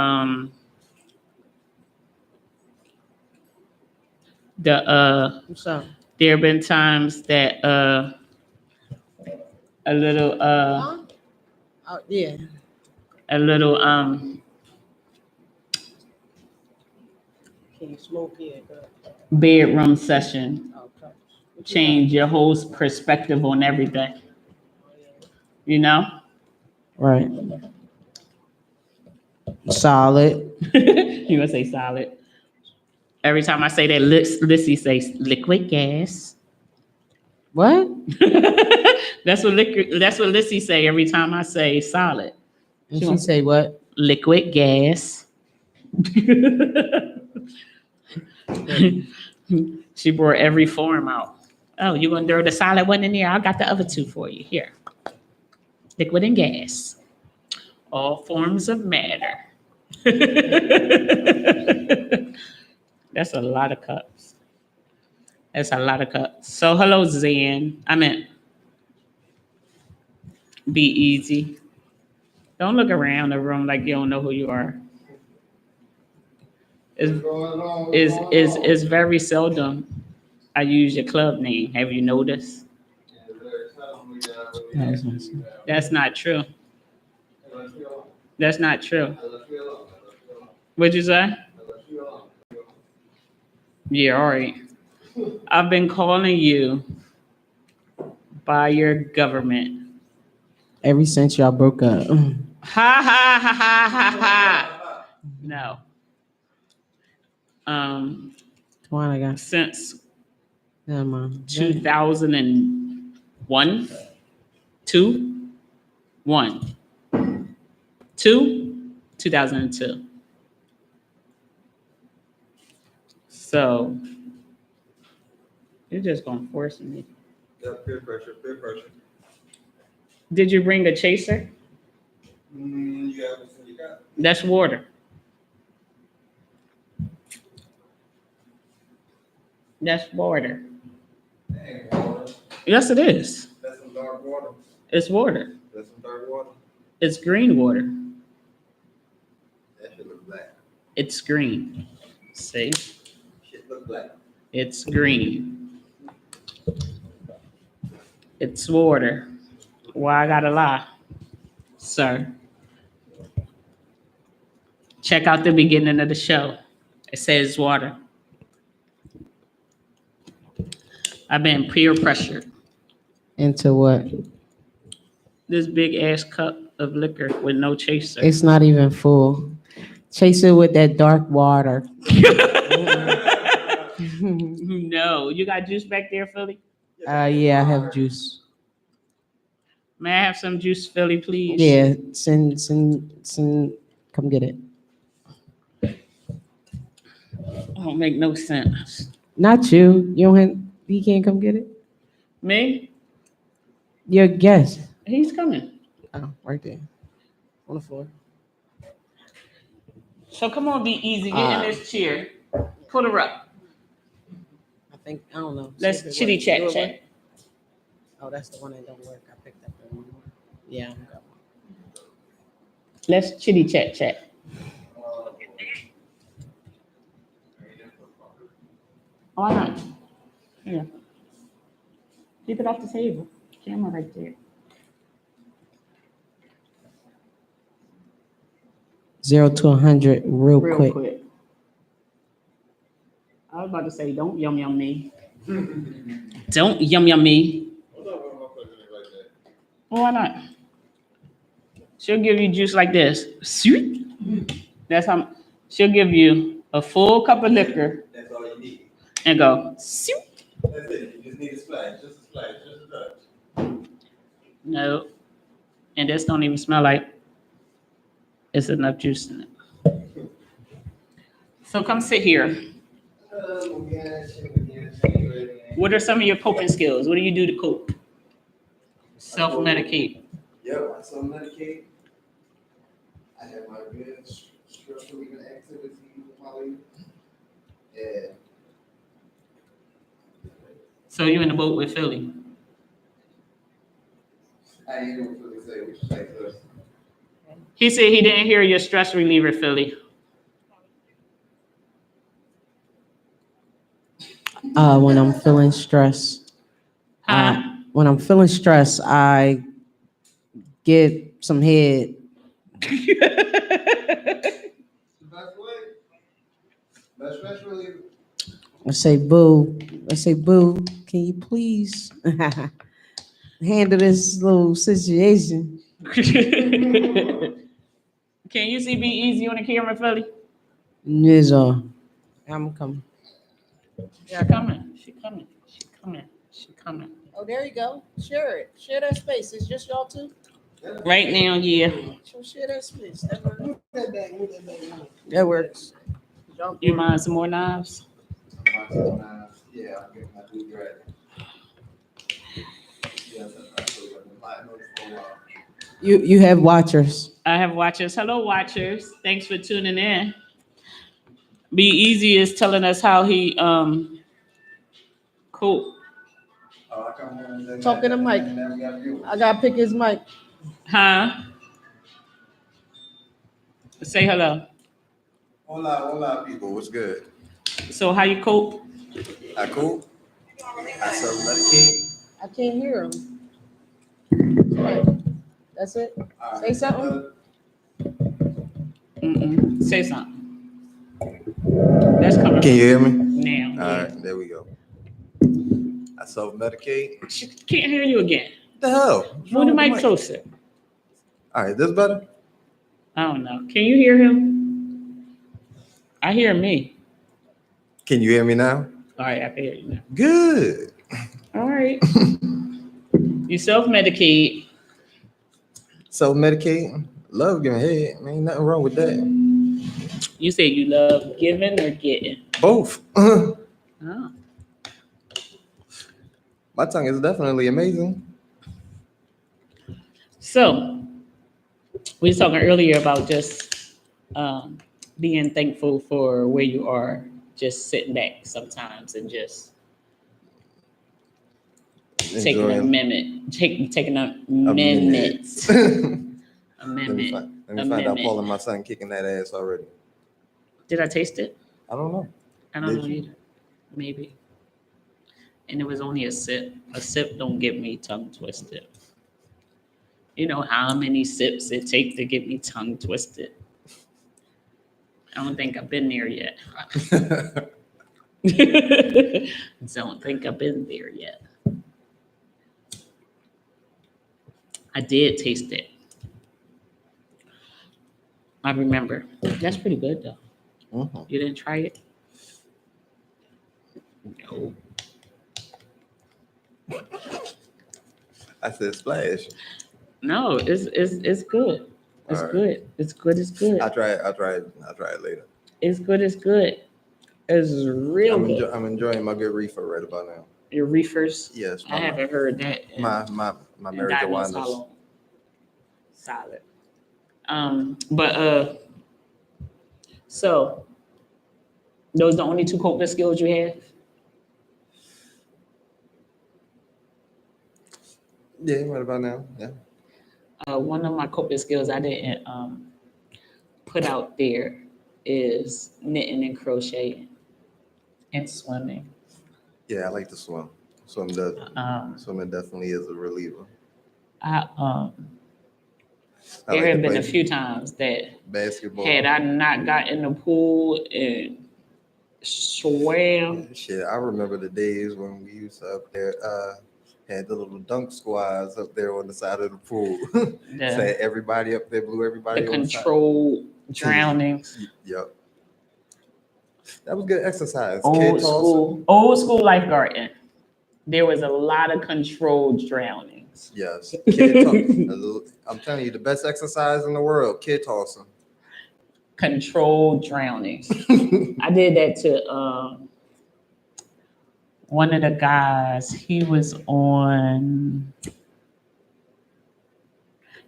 What's up? there have been times that a little Oh, yeah. a little Can you smoke here? bedroom session Okay. change your whole perspective on everything. You know? Right. Solid. You gonna say solid. Every time I say that, Lissy says liquid gas. What? That's what Lissy say every time I say solid. And she say what? Liquid gas. She brought every form out. Oh, you gonna throw the solid one in there? I got the other two for you. Here. Liquid and gas. All forms of matter. That's a lot of cups. That's a lot of cups. So hello, Zen. I meant be easy. Don't look around the room like you don't know who you are. It's very seldom I use your club name. Have you noticed? That's not true. That's not true. What'd you say? Yeah, all right. I've been calling you by your government. Ever since y'all broke up. Ha ha ha ha ha ha. No. Come on, I got. Since Never mind. 2001, 2, 1, 2, 2002. So you're just gonna force me. Yeah, peer pressure, peer pressure. Did you bring a chaser? You got what you got. That's water. That's water. Damn, Ain't water. Yes, it is. That's some dark water. It's water. That's some dark water. It's green water. That shit look black. It's green. See? Shit look black. It's green. It's water. Why I gotta lie? Sir. Check out the beginning of the show. It says water. I've been peer pressured. Into what? This big ass cup of liquor with no chaser. It's not even full. Chase it with that dark water. No. You got juice back there, Philly? Yeah, I have juice. May I have some juice, Philly, please? Yeah, send, come get it. Don't make no sense. Not you. You don't have, he can't come get it? Me? Your guest. He's coming. Oh, right there. On the floor. So come on, be easy. Get in this chair. Pull her up. I think, I don't know. Let's See if it chitty works. chat Do it chat. work? Oh, that's the one that don't work. I picked up the one. Yeah, I got one. Let's chitty chat chat. Why not? Here. Keep it off the table. Camera right there. 0 to 100 real quick. I was about to say, don't yum yum me. Don't yum yum me. What's up with motherfuckers like that? Why not? She'll give you juice like this. Sweet. That's how she'll give you a full cup of liquor That's all you need. and go, sweet. That's it. You just need a splash. Just a splash. Just a touch. No. And this don't even smell like it's enough juice in it. So come sit here. What are some of your coping skills? What do you do to cope? Self-medicate. Yep, I self-medicate. I have my good stress relieving activities with my lady. Yeah. So you in the boat with Philly. I ain't gonna really say what you say to us. He said he didn't hear your stress reliever, Philly. When I'm feeling stressed, Huh? when I'm feeling stressed, I get some head. The best way. Best stress reliever. I say, boo. Can you please handle this little situation? Can you see Be Easy on the camera, Philly? Yes, I'm coming. She coming. She coming. She coming. She coming. Oh, there you go. Share it. Share that space. It's just y'all two. Right now, yeah. So share that space. That works. You mind some more knives? Yeah, I'm getting my food ready. Yes, I noticed for a while. You have watchers. I have watchers. Hello, watchers. Thanks for tuning in. Be Easy is telling us how he cool. Oh, I come here and then- Talk in the mic. and then we got viewers. I gotta pick his mic. Huh? Say hello. Hola, people. What's good? So how you cope? I cool? I self-medicate. I can't hear him. Right. That's it. All Say something. Mm-mm. Say something. That's coming Can you hear me? now. All right, there we go. I self-medicate. She can't hear you again. What the hell? What's Move wrong the with mic closer. All right, this better? I don't know. Can you hear him? I hear me. Can you hear me now? All right, I can hear you now. Good. All right. You self-medicate. Self-medicate. Love giving head. Ain't nothing wrong with that. You say you love giving or getting? Both. Oh. My tongue is definitely amazing. So, we were talking earlier about just being thankful for where you are, just sitting back sometimes and just taking a Enjoying minute, taking a a minute. A Let me minute. find, A let me find out minute. Paul and my son kicking that ass already. Did I taste it? I don't know. I don't Did know you? either. Maybe. And it was only a sip. A sip don't get me tongue twisted. You know how many sips it takes to get me tongue twisted? I don't think I've been there yet. Don't think I've been there yet. I did taste it. I remember. That's pretty good though. Mhm. You didn't try it? No. I said splash. No, it's good. It's All right. good. It's good. It's good. I'll try it later. It's good. It's good. It's real good. I'm enjoying my good reefer right about now. Your reefers. Yes, I haven't heard that. in- my in marijuana. God knows how long. Solid. But so those the only two coping skills you have? Yeah, right about now. Yeah. One of my coping skills I didn't put out there is knitting and crocheting and swimming. Yeah, I like to swim. Swimming definitely is a reliever. I I there like have to been a play few times that basketball. had I not got in the pool and swam, Shit, I remember the days when we used to up there had the little dunk squads up there on the side of the pool. the, Say everybody up there, blew the everybody on controlled drownings, the side. Yep. That was good exercise. Kid tossing. old school lifeguarding. There was a lot of controlled drownings. Yes. Kid tossing. I'm telling you, the best exercise in the world, kid tossing. Controlled drownings. I did that to one of the guys. He was on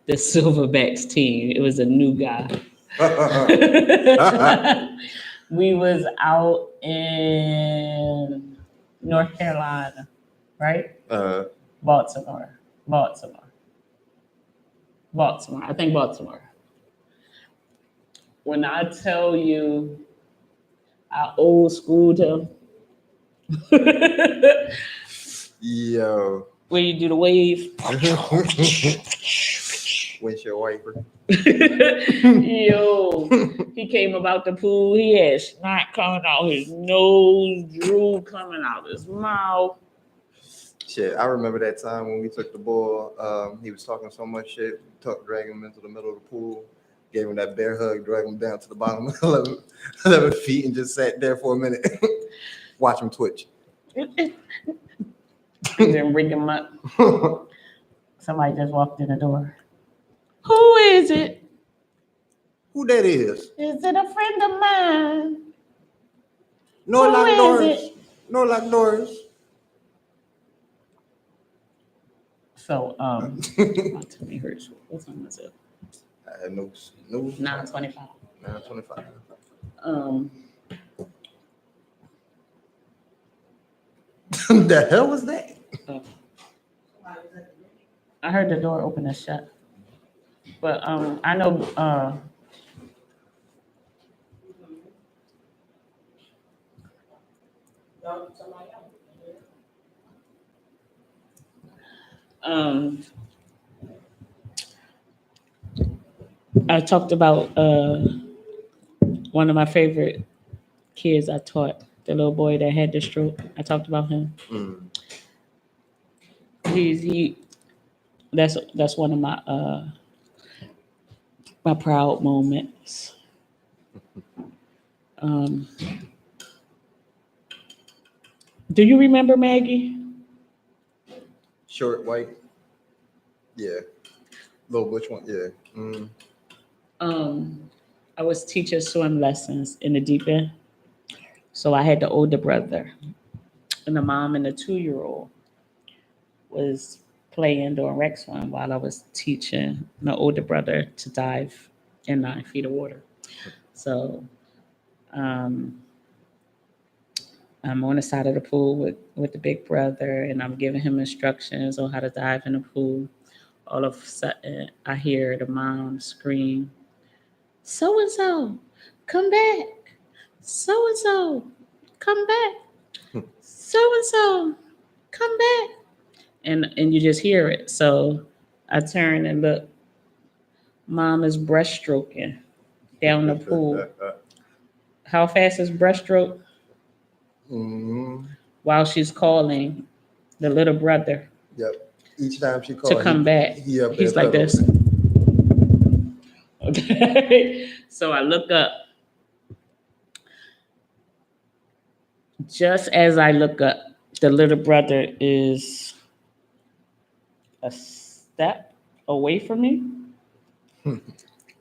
the Silverbacks team. It was a new guy. We was out in North Carolina, right? Baltimore. I think Baltimore. When I tell you I old schooled him, Yo. where you do the wave. Windshield wiper. Yo, he came about the pool. He had snot coming out his nose, drool coming out his mouth. Shit, I remember that time when we took the ball. He was talking so much shit, dragging him into the middle of the pool, gave him that bear hug, dragged him down to the bottom of 11 feet, and just sat there for a minute, watch him twitch. And then bring him up. Somebody just walked in the door. Who is it? Who that is? Is it a friend of mine? No Who lock is doors. it? No lock doors. So, my tummy hurts. What time is it? I had no 9:25. 9:25. The hell was that? I heard the door open and shut. But I know I talked about one of my favorite kids I taught, the little boy that had the stroke. I talked about him. Mm. That's one of my proud moments. Do you remember Maggie? Short, white. Yeah. Little butch one. Yeah. Mm. I was teaching swim lessons in the deep end. So I had the older brother, and the mom and the 2-year-old was playing during rec swim while I was teaching the older brother to dive in 9 feet of water. So I'm on the side of the pool with the big brother, and I'm giving him instructions on how to dive in the pool. All of a sudden, I hear the mom scream, "So and so, come back! So and so, come back! So and so, come back!" And you just hear it. So I turn and look. Mom is breaststroking down the pool. How fast is breaststroke? Mhm. While she's calling the little brother Yep. Each time she called, to come back. he up He's there like this. pedaling. Okay. So I look up. Just as I look up, the little brother is a step away from me.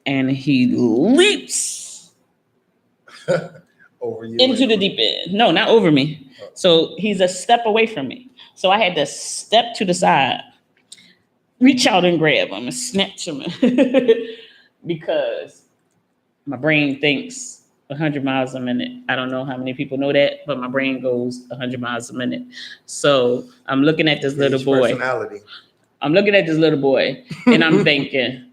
And he leaps Over you. into the deep end. No, not over me. So he's a step away from me. So I had to step to the side, reach out and grab him and snatch him because my brain thinks 100 miles a minute. I don't know how many people know that, but my brain goes 100 miles a minute. So I'm looking at this little Each boy. personality. I'm looking at this little boy and I'm thinking,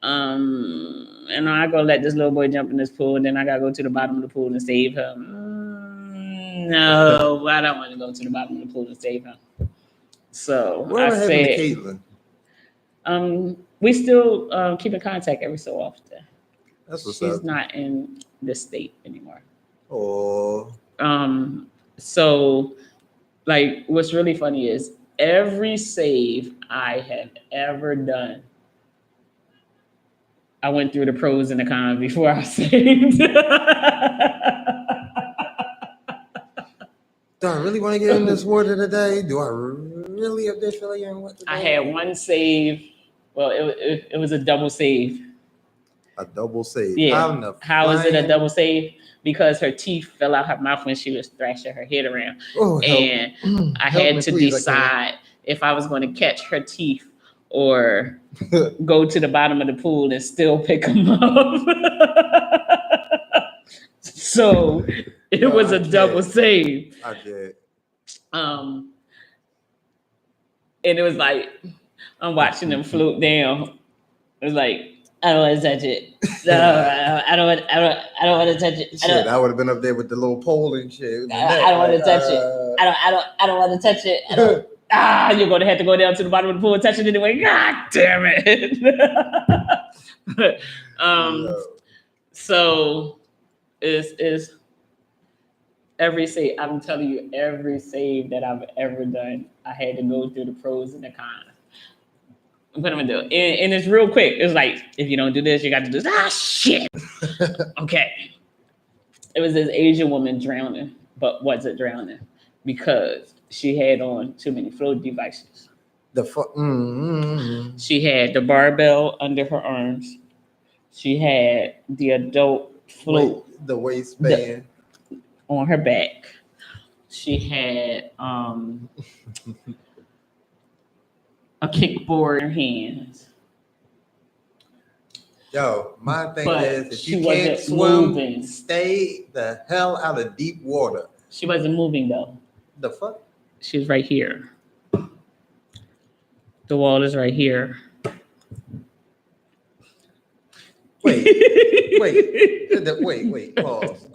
and I gotta let this little boy jump in this pool, and then I gotta go to the bottom of the pool and save him. No, I don't want to go to the bottom of the pool and save him. So Whatever I happened to said, Caitlin? we still keep in contact every so often. That's what's She's up. not in the state anymore. Oh, So like, what's really funny is every save I have ever done, I went through the pros and the cons before I saved. do I really want to get in this water today? Do I really up there feeling in what today? I had one save. Well, it was a double save. A double save. Yeah. How is it a double save? Because her teeth fell out her mouth when she was thrashing her head around. Oh, And I had to decide if I was going to catch her teeth or go to the bottom of the pool and still pick them up. So it was a double save. I did. And it was like, I'm watching them float down. It was like, I don't want to touch it. No, I don't want to touch it. Shit, I would have been up there with the little pole and shit. I don't want to touch it. I don't want to touch it. You're going to have to go down to the bottom of the pool and touch it anyway. God damn it. So is every save, I'm telling you, every save that I've ever done, I had to go through the pros and the cons. What am I doing? And it's real quick. It's like, if you don't do this, you got to do this. Shit. Okay. It was this Asian woman drowning, but wasn't drowning because she had on too many float devices. The fuck. She had the barbell under her arms. She had the adult float. The waistband on her back. She had a kickboard in her hands. Yo, my thing But is, if she you can't wasn't swim, moving. stay the hell out of deep water. She wasn't moving though. The fuck? She was right here. The wall is right here. Wait. Pause.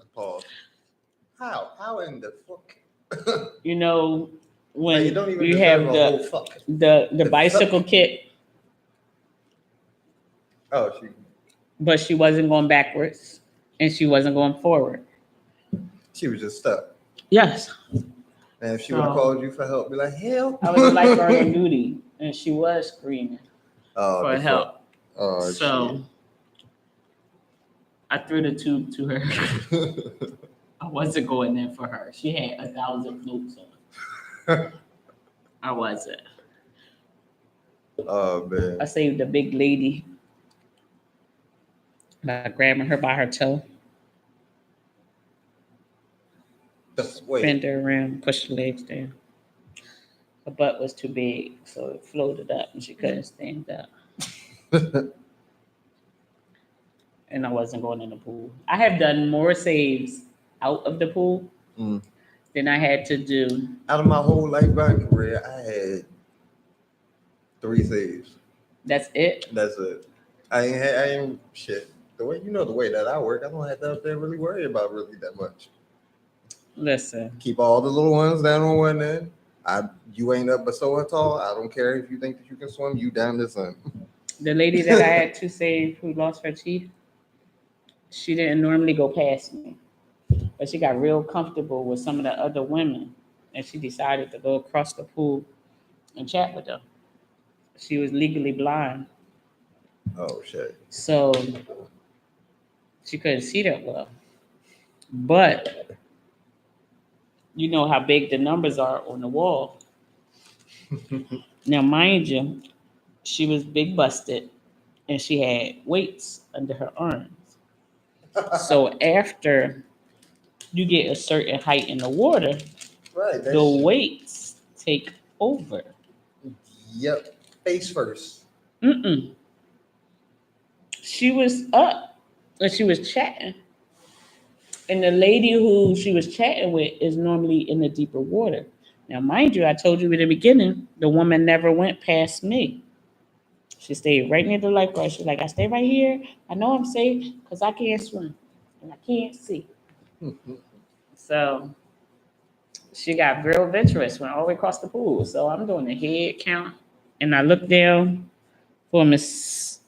How in the fuck? You know, when You don't even you have deserve a whole fuck. the bicycle kick, Oh, she. but she wasn't going backwards and she wasn't going forward. She was just stuck. Yes. And if she would have called you for help, be like, help. I was a lifeguard on duty and she was screaming for help. Oh, So shit. I threw the tube to her. I wasn't going in for her. She had 1,000 floats on. I wasn't. Oh, man. I saved a big lady by grabbing her by her toe, bend her around, push the legs down. Her butt was too big, so it floated up and she couldn't stand up. And I wasn't going in the pool. I have done more saves out of the pool Then I had to do, Out of my whole lifeguard career, I had 3 saves. that's it. That's it. I ain't shit. The way that I work, I don't have to up there really worry about really that much. Listen, Keep all the little ones down on one end. You ain't up but so tall. I don't care if you think that you can swim. You down the sun. the lady that I had to save who lost her teeth, she didn't normally go past me, but she got real comfortable with some of the other women, and she decided to go across the pool and chat with them. She was legally blind, Oh shit. so she couldn't see that well. But you know how big the numbers are on the wall. Now, mind you, she was big busted and she had weights under her arms. So after you get a certain height in the water, Right. the weights take over. Yep. Face first. Mm-mm. She was up and she was chatting. And the lady who she was chatting with is normally in the deeper water. Now, mind you, I told you in the beginning, the woman never went past me. She stayed right near the lifeguard. She's like, I stay right here. I know I'm safe because I can't swim and I can't see. So she got real adventurous, went all the way across the pool. So I'm doing the head count and I look down for Miss.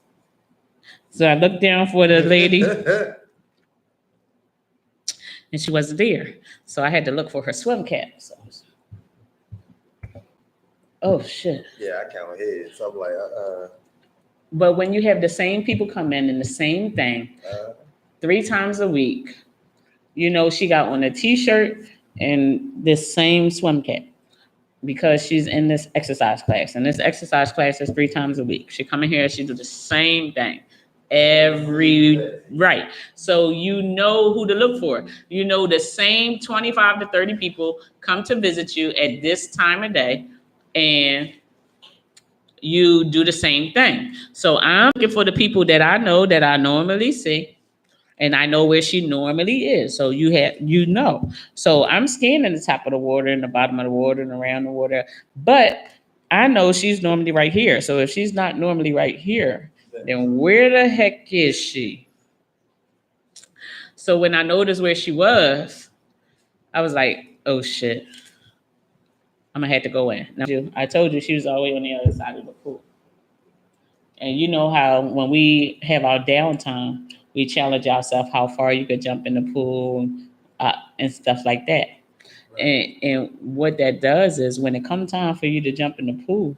So I looked down for the lady and she wasn't there. So I had to look for her swim cap. So, oh shit. Yeah, I count heads. So I'm like, But when you have the same people come in the same thing 3 times a week, you know, she got on a t-shirt and this same swim cap because she's in this exercise class. And this exercise class is 3 times a week. She come in here, she do the same thing right. So you know who to look for. You know the same 25 to 30 people come to visit you at this time of day and you do the same thing. So I'm looking for the people that I know that I normally see, and I know where she normally is. So So I'm scanning the top of the water and the bottom of the water and around the water, but I know she's normally right here. So if she's not normally right here, then where the heck is she? So when I noticed where she was, I was like, oh shit, I'm gonna have to go in. Now, I told you she was all the way on the other side of the pool. And you know how when we have our downtime, we challenge ourselves how far you could jump in the pool and stuff like that. Right. And what that does is when it comes time for you to jump in the pool,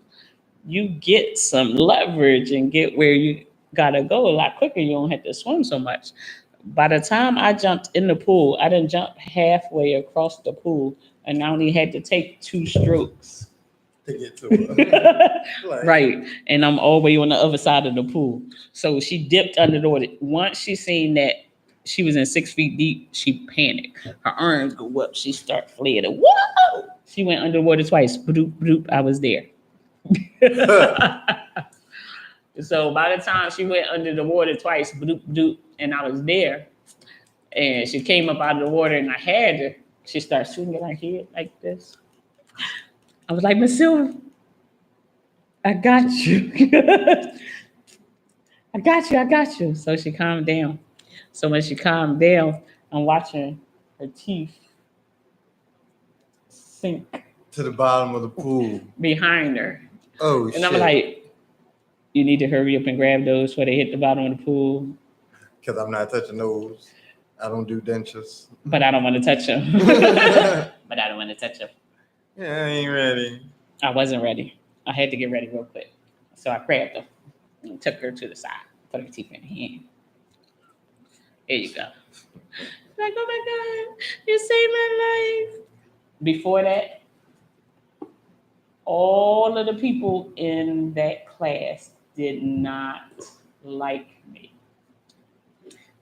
you get some leverage and get where you gotta go a lot quicker. You don't have to swim so much. By the time I jumped in the pool, I didn't jump halfway across the pool and I only had to take 2 strokes. To get to it. Right. And I'm all the way on the other side of the pool. So she dipped under the water. Once she seen that she was in 6 feet deep, she panicked. Her arms go up. She started flaring. Whoa! She went underwater twice. Bloop, bloop. I was there. So by the time she went under the water twice, bloop, bloop, and I was there, and she came up out of the water and I had her, she started swinging her head like this. I was like, Miss Silver, I got you. I got you. So she calmed down. So when she calmed down, I'm watching her teeth sink to the bottom of the pool behind her. Oh, and shit. I'm like, you need to hurry up and grab those before they hit the bottom of the pool. Because I'm not touching those. I don't do dentures. But I don't want to touch them. Yeah, I ain't ready. I wasn't ready. I had to get ready real quick. So I grabbed her and took her to the side, put her teeth in her hand. Here you go. Like, oh my God, you saved my life. Before that, all of the people in that class did not like me.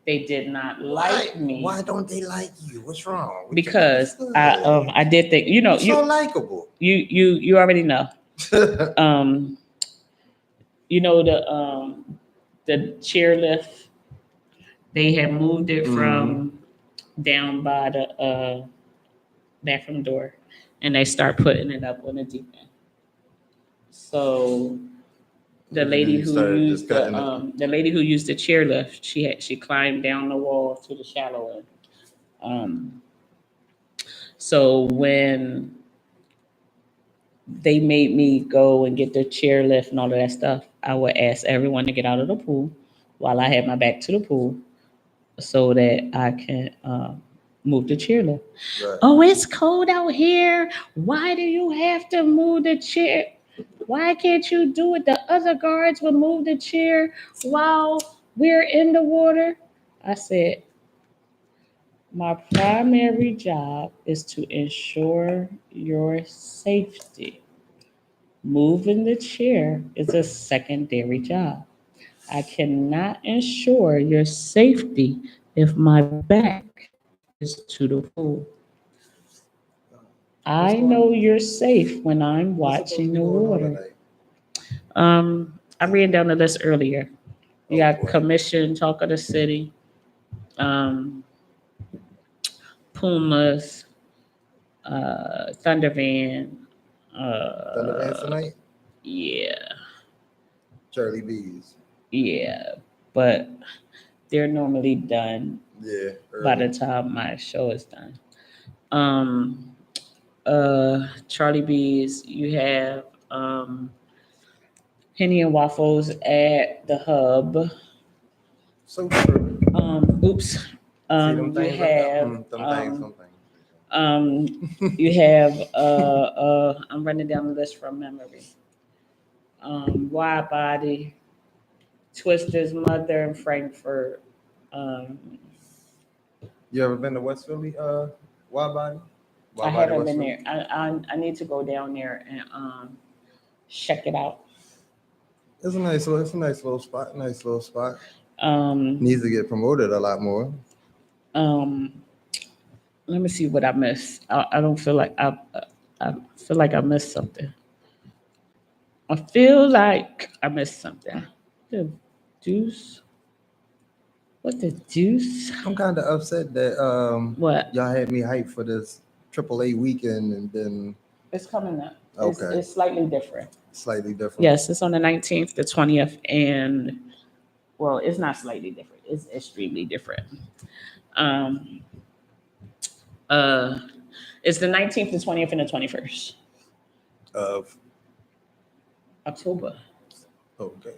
They did not like me. Why don't they like you? What's wrong? Because I did think, you know, so likable. You already know. You know the chairlift. They had moved it from down by bathroom door, and they start putting it up on the deep end. So the lady You who started just used cutting the lady who used the chairlift, she climbed down the wall to the shallow end. So when they made me go and get the chairlift and all of that stuff, I would ask everyone to get out of the pool while I had my back to the pool so that I can move the chairlift. Right. Oh, it's cold out here. Why do you have to move the chair? Why can't you do it? The other guards will move the chair while we're in the water. I said, my primary job is to ensure your safety. Moving the chair is a secondary job. I cannot ensure your safety if my back is to the pool. I know you're safe when I'm What's supposed to watching be the going on water. tonight? I ran down the list earlier. You Oh, got boy. Commission, Talk of the City, Pumas, Thunder Van. Thunder Vans tonight? Yeah, Charlie B's. yeah, but they're normally done Yeah. by the Early. time my show is done. Charlie B's, you have Penny and Waffles at the Hub. So true. Oops. See them You things up there? have Them things, them things. you have I'm running down the list from memory. Wide Body, Twister's Mother in Frankfurt. You ever been to West Philly, Wide Body? I Wide Body, haven't West been Philly? there. I need to go down there and check it out. It's a nice little spot. Nice little spot. Um, Needs to get promoted a lot more. Let me see what I missed. I don't feel like I feel like I missed something. I feel like I missed something. The deuce? What the deuce? I'm kind of upset that What? y'all had me hyped for this AAA weekend and then It's coming up. Okay. It's slightly different. slightly different. Yes, it's on the 19th, the 20th, and well, it's not slightly different. It's extremely different. Um, it's the 19th, the 20th, and the 21st. Of October. okay.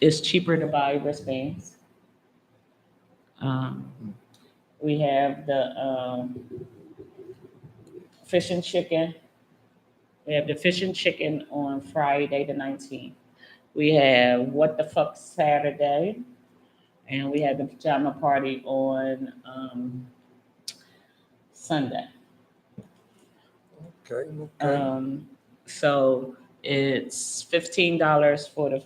It's cheaper to buy wristbands. We have the fish and chicken. We have the fish and chicken on Friday the 19th. We have What the Fuck Saturday. And we have the pajama party on Sunday. Okay. Okay. So it's $15 for the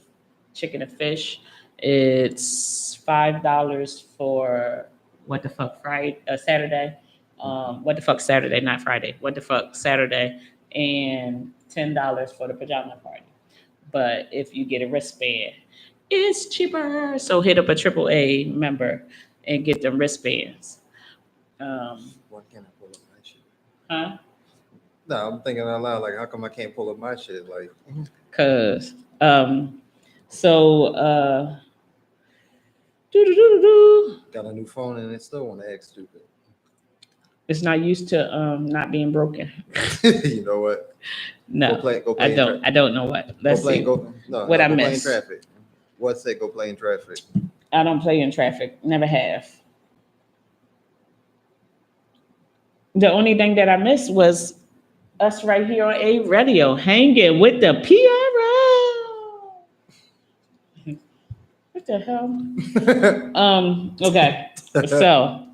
chicken and fish. It's $5 for What the Fuck Saturday. What the Fuck Saturday, not Friday. What the Fuck Saturday, and $10 for the pajama party. But if you get a wristband, it's cheaper. So hit up a AAA member and get them wristbands. Why can't I pull up my shit? Huh? No, I'm thinking out loud. Like, how come I can't pull up my shit? Like, Cause doo-doo-doo-doo-doo. got a new phone and it still want to act stupid. It's not used to not being broken. You know what? No, Go play I in don't. I don't know what. Let's go play, see. Go, no, What no, I go play in missed. traffic. What's it? Go play in traffic. I don't play in traffic. Never have. The only thing that I missed was us right here on A Radio hanging with the PRO. What the hell? Okay. So,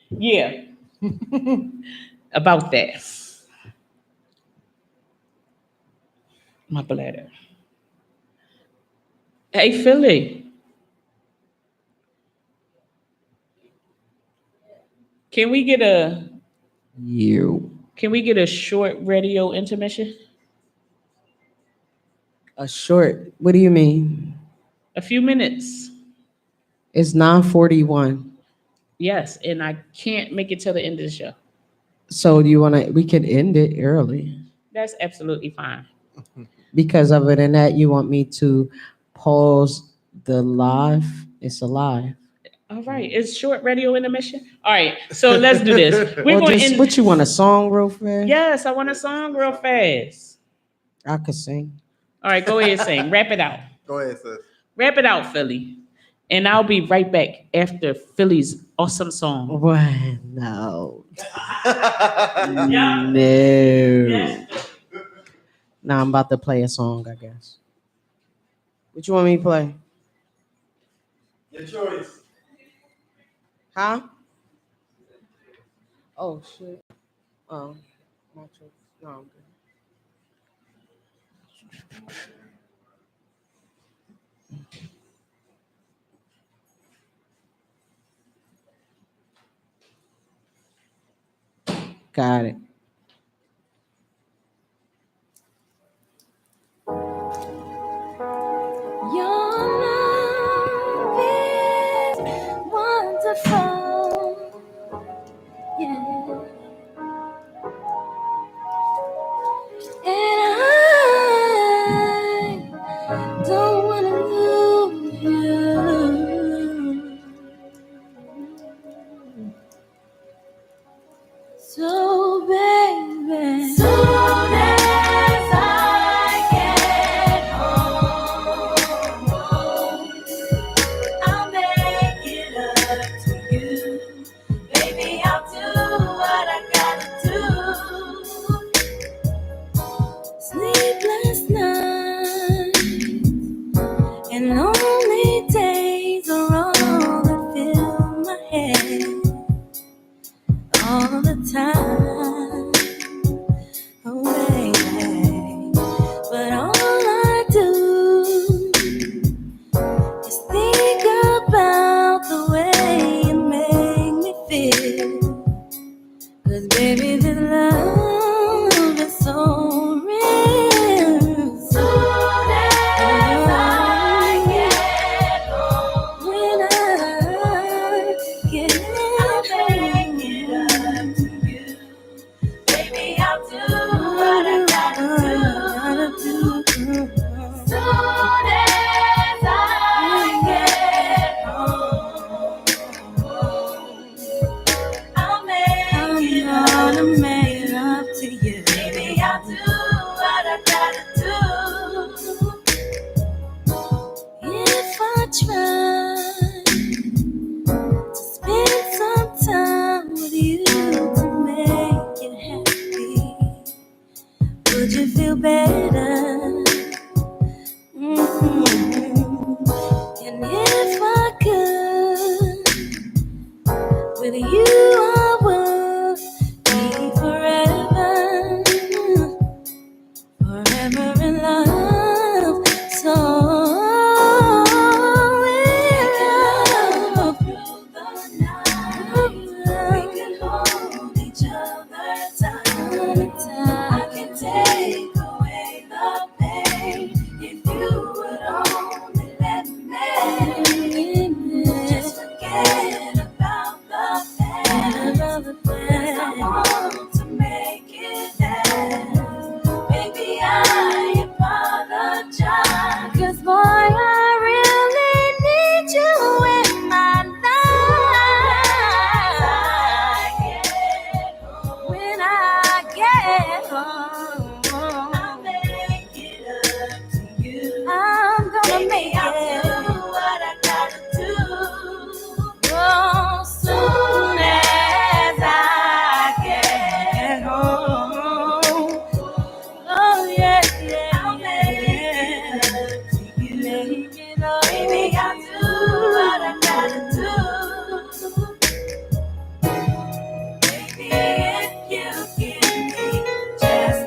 yeah. About that. My bladder. Hey, Philly. Can we get a short radio intermission? A short. What do you mean? A few minutes. It's 9:41. Yes, and I can't make it till the end of the show. So do you want to? We could end it early. That's absolutely fine. Because other than that, you want me to pause the live? It's a live. All right, it's short radio intermission. All right, so let's do this. We're Or going to just end. what you want, a song real fast? Yes, I want a song real fast. I could sing. All right, go ahead, sing. Wrap it out. Go ahead, sis. Wrap it out, Philly. And I'll be right back after Philly's awesome song. What? No. Yeah. No. Yes. Now I'm about to play a song, I guess. What you want me to play? Your choice. Huh? Oh shit. Oh, my choice. No, I'm good. Got it. Your love is wonderful, yeah. And I don't wanna lose you. So baby, soon as I get home, I'll make it up to you. Baby, I'll do what I gotta do. Sleepless nights and lonely days are all that fill my head all the time. Oh, baby. But all I do is think about the way you make me feel. 'Cause baby, this love is so real. Soon as I get home, when I get home, I'll make it up to you. Baby, I'll do what I gotta do. Soon as I get home, I'll make it up to you. Baby, I'll do what I gotta do. If I try to spend some time with you to make you happy, would you feel better? And if I could, with you I would be forever, forever in love. So in love through the night, we can hold each other tight. I can take away the pain if you would only let me. Just forget about the past. 'Cause I want to make it last. Baby, I apologize. 'Cause boy, I really need you in my life. When I get home, I'll make it up to you. I'm gonna make it. Do what I gotta do. Oh, soon as I get home. Oh yeah, yeah. I'll make it up to you. Make it up. Baby, I'll do what I gotta do. Baby, if you give me just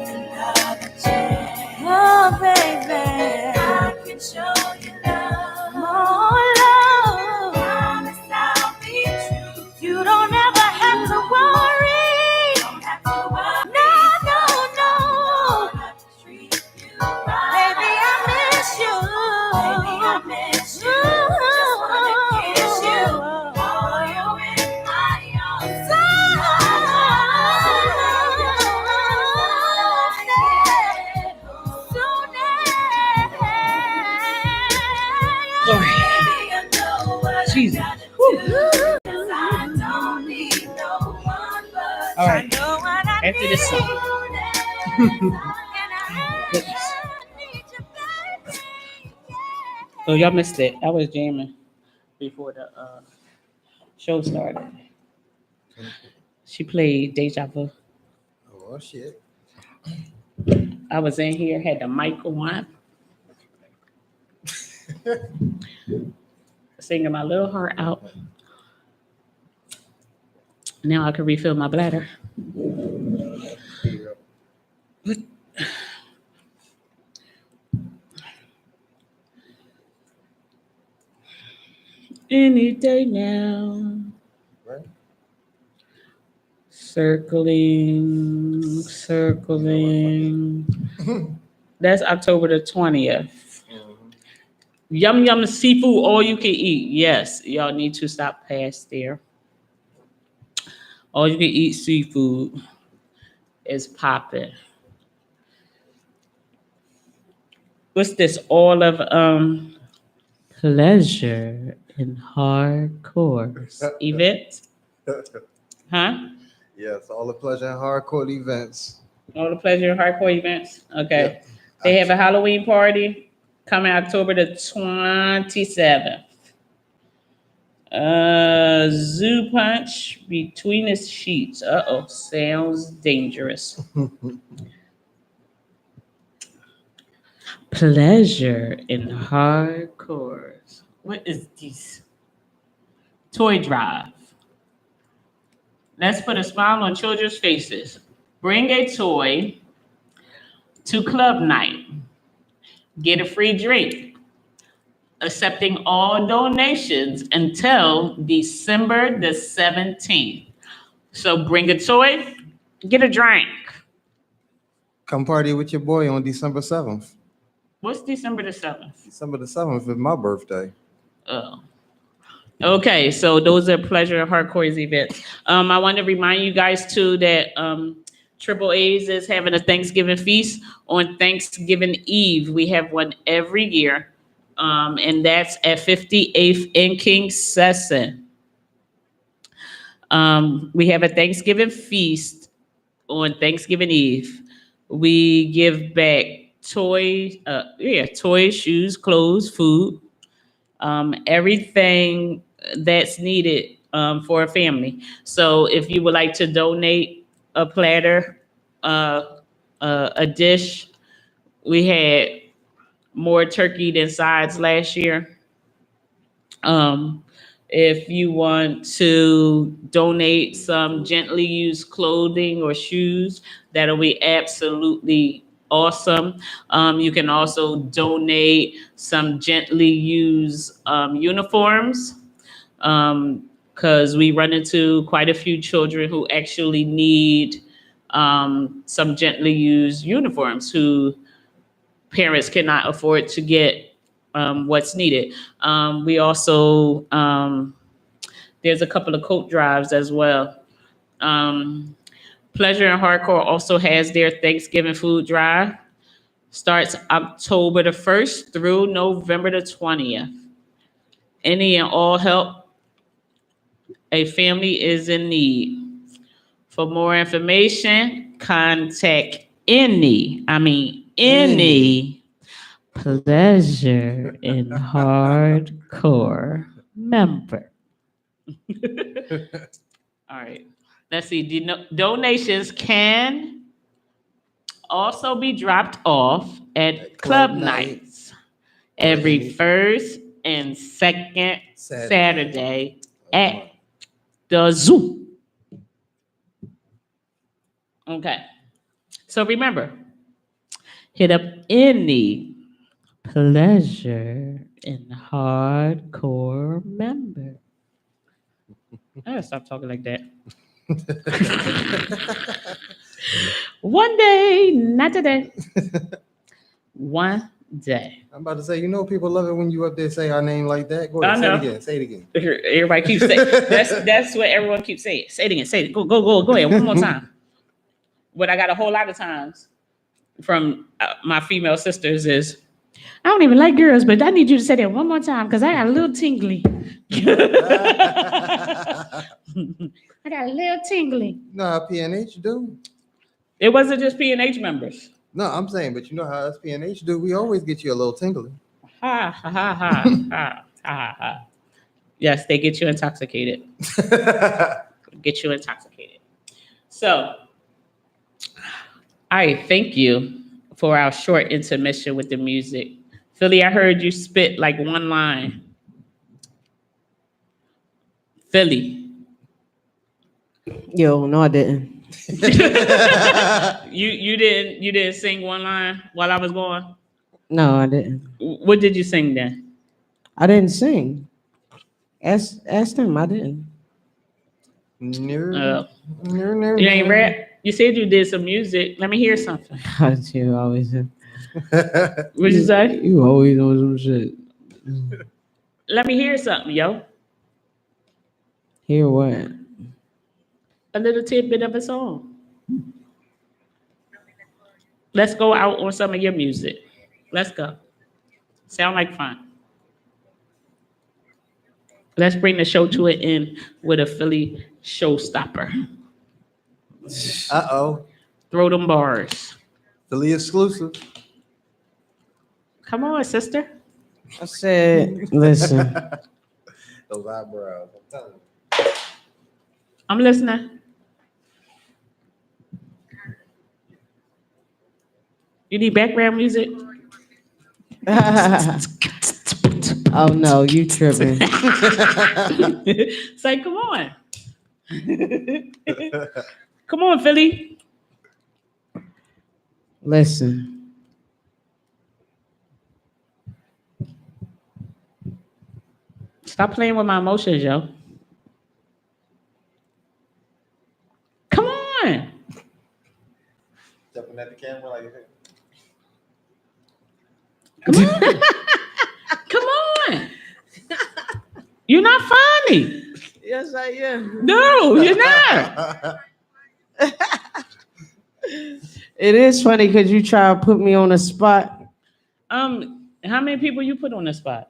All right. I know what I After this song. need. Goodness. Need you, baby. Yeah. So y'all missed it. I was jamming before the show started. She played Deja Vu. Oh shit. I was in here, had the mic on, singing my little heart out. Now I can refill my bladder. Any day now. Right. Circling. That's October the 20th. Yum Yum Seafood, all you can eat. Yes, y'all need to stop past there. All you can eat seafood is popping. What's this? All of pleasure in hardcore event? Huh? Yes, all the pleasure and hardcore events. All the pleasure in hardcore events. Okay. Yep. They have a Halloween party coming October the 27th. Zoo punch between the sheets. Uh-oh, sounds dangerous. Pleasure in hardcore. What is this? Toy drive. Let's put a smile on children's faces. Bring a toy to club night. Get a free drink. Accepting all donations until December the 17th. So bring a toy, get a drink. Come party with your boy on December 7th. What's December the 7th? December the 7th is my birthday. Oh. Okay, so those are pleasure and hardcore events. I want to remind you guys too that Triple A's is having a Thanksgiving feast on Thanksgiving Eve. We have one every year. And that's at 58th and King Sesson. We have a Thanksgiving feast on Thanksgiving Eve. We give back toys, shoes, clothes, food, everything that's needed for a family. So if you would like to donate a platter, a dish, we had more turkey than sides last year. If you want to donate some gently used clothing or shoes, that'll be absolutely awesome. You can also donate some gently used uniforms, because we run into quite a few children who actually need some gently used uniforms who parents cannot afford to get what's needed. We also, there's a couple of coat drives as well. Pleasure and Hardcore also has their Thanksgiving food drive. Starts October the 1st through November the 20th. Any and all help a family is in need. For more information, contact any pleasure in hardcore member. All right. Let's see. Donations can also be dropped off at club nights every first and second Saturday at the zoo. Okay. So remember, hit up any pleasure in hardcore member. I gotta stop talking like that. One day, not today. One day. I'm about to say, people love it when you up there say our name like that. Go I ahead, know. say it again. Everybody keeps saying that's what everyone keeps saying. Say it again. Say it. Go ahead. One more time. What I got a whole lot of times from my female sisters is, I don't even like girls, but I need you to say that one more time because I got a little tingly. I got a little tingling. No, how PNH do. It wasn't just P&H members. No, I'm saying, but you know how us PNH do. We always get you a little tingling. Ha ha ha ha ha ha ha. Yes, they get you intoxicated. Get you intoxicated. So, I thank you for our short intermission with the music. Philly, I heard you spit like one line. Philly. Yo, no, I didn't. You didn't sing one line while I was going? No, I didn't. What did you sing then? I didn't sing. Ask them. I didn't. You ain't rap? You said you did some music. Let me hear something. You always. What'd you say? You always on some shit. Let me hear something, yo. Hear what? A little tidbit of a song. Let's go out on some of your music. Let's go. Sound like fun. Let's bring the show to an end with a Philly showstopper. Uh-oh. Throw them bars. Philly exclusive. Come on, sister. I said, listen. Those eyebrows. I'm telling you. I'm listening. You need background music? Oh no, you tripping. Say, come on. Come on, Philly. Listen. Stop playing with my emotions, yo. Come on. Jumping at the camera like Come on. Come on. You're not funny. Yes, I am. No, you're not. It is funny because you try to put me on the spot, How many people you put on the spot?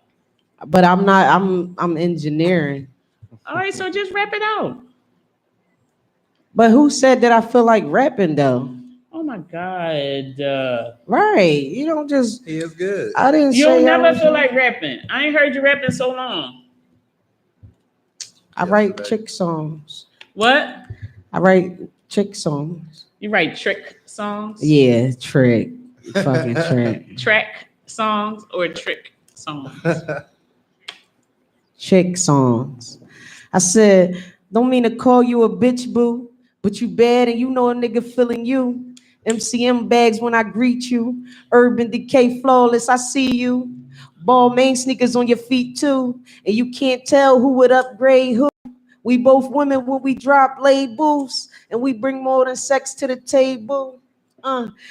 but I'm not. I'm engineering. All right, so just wrap it out. But who said that I feel like rapping though? Oh my God. Right? You don't just. he is good. I didn't You'll say. never I, was- feel like rapping. I ain't heard you rapping so long. I write chick songs. What? I write chick songs. You write trick songs? Yeah, trick. Fucking trick. Track songs or trick songs? Chick songs. I said, don't mean to call you a bitch, boo, but you bad and you know a nigga feeling you. MCM bags when I greet you. Urban Decay flawless, I see you. Ball main sneakers on your feet too. And you can't tell who would upgrade who. We both women when we drop labels. And we bring more than sex to the table.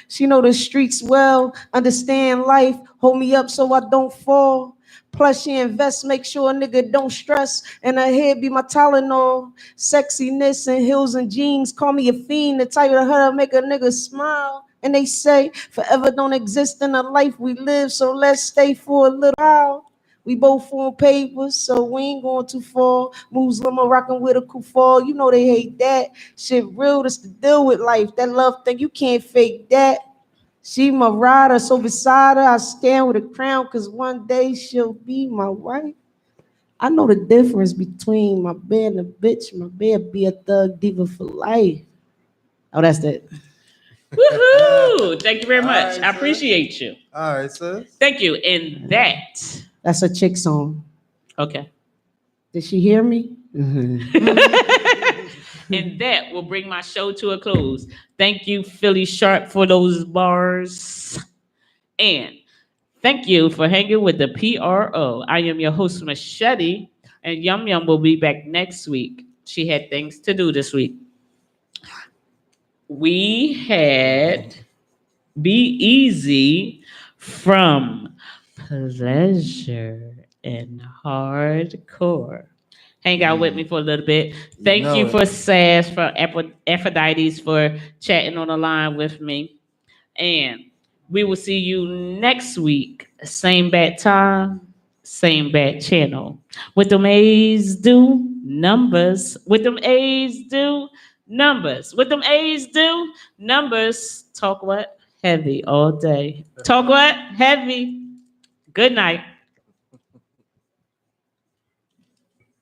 She know the streets well, understand life, hold me up so I don't fall. Plus she invest, make sure a nigga don't stress, and her head be my Tylenol. Sexiness and heels and jeans, call me a fiend, the type of her make a nigga smile. And they say forever don't exist in the life we live, so let's stay for a little while. We both on papers, so we ain't going too far. Muslim or rocking with a kuffar, you know they hate that. Shit real, that's the deal with life. That love thing, you can't fake that. She my rider, so beside her I stand with a crown, cause one day she'll be my wife. I know the difference between my bed and a bitch. My bed be a thug diva for life. Oh, that's that. Woohoo! Thank you very much. All right, I sir. appreciate you. All right, sis. Thank you. And that, That's a chick song. okay. Did she hear me? And that will bring my show to a close. Thank you, Philly Sharp, for those bars. And thank you for hanging with the PRO. I am your host, Machete, and Yum Yum will be back next week. She had things to do this week. We had Be Easy from Pleasure and Hardcore. Hang out with me for a little bit. Thank know you it. for Sass, for Aphrodites, for chatting on the line with me. And we will see you next week. Same bad time, same bad channel. What them A's do? Numbers. What them A's do? Numbers. What them A's do? Numbers. Talk what? Heavy all day. Talk what? Heavy. Good night.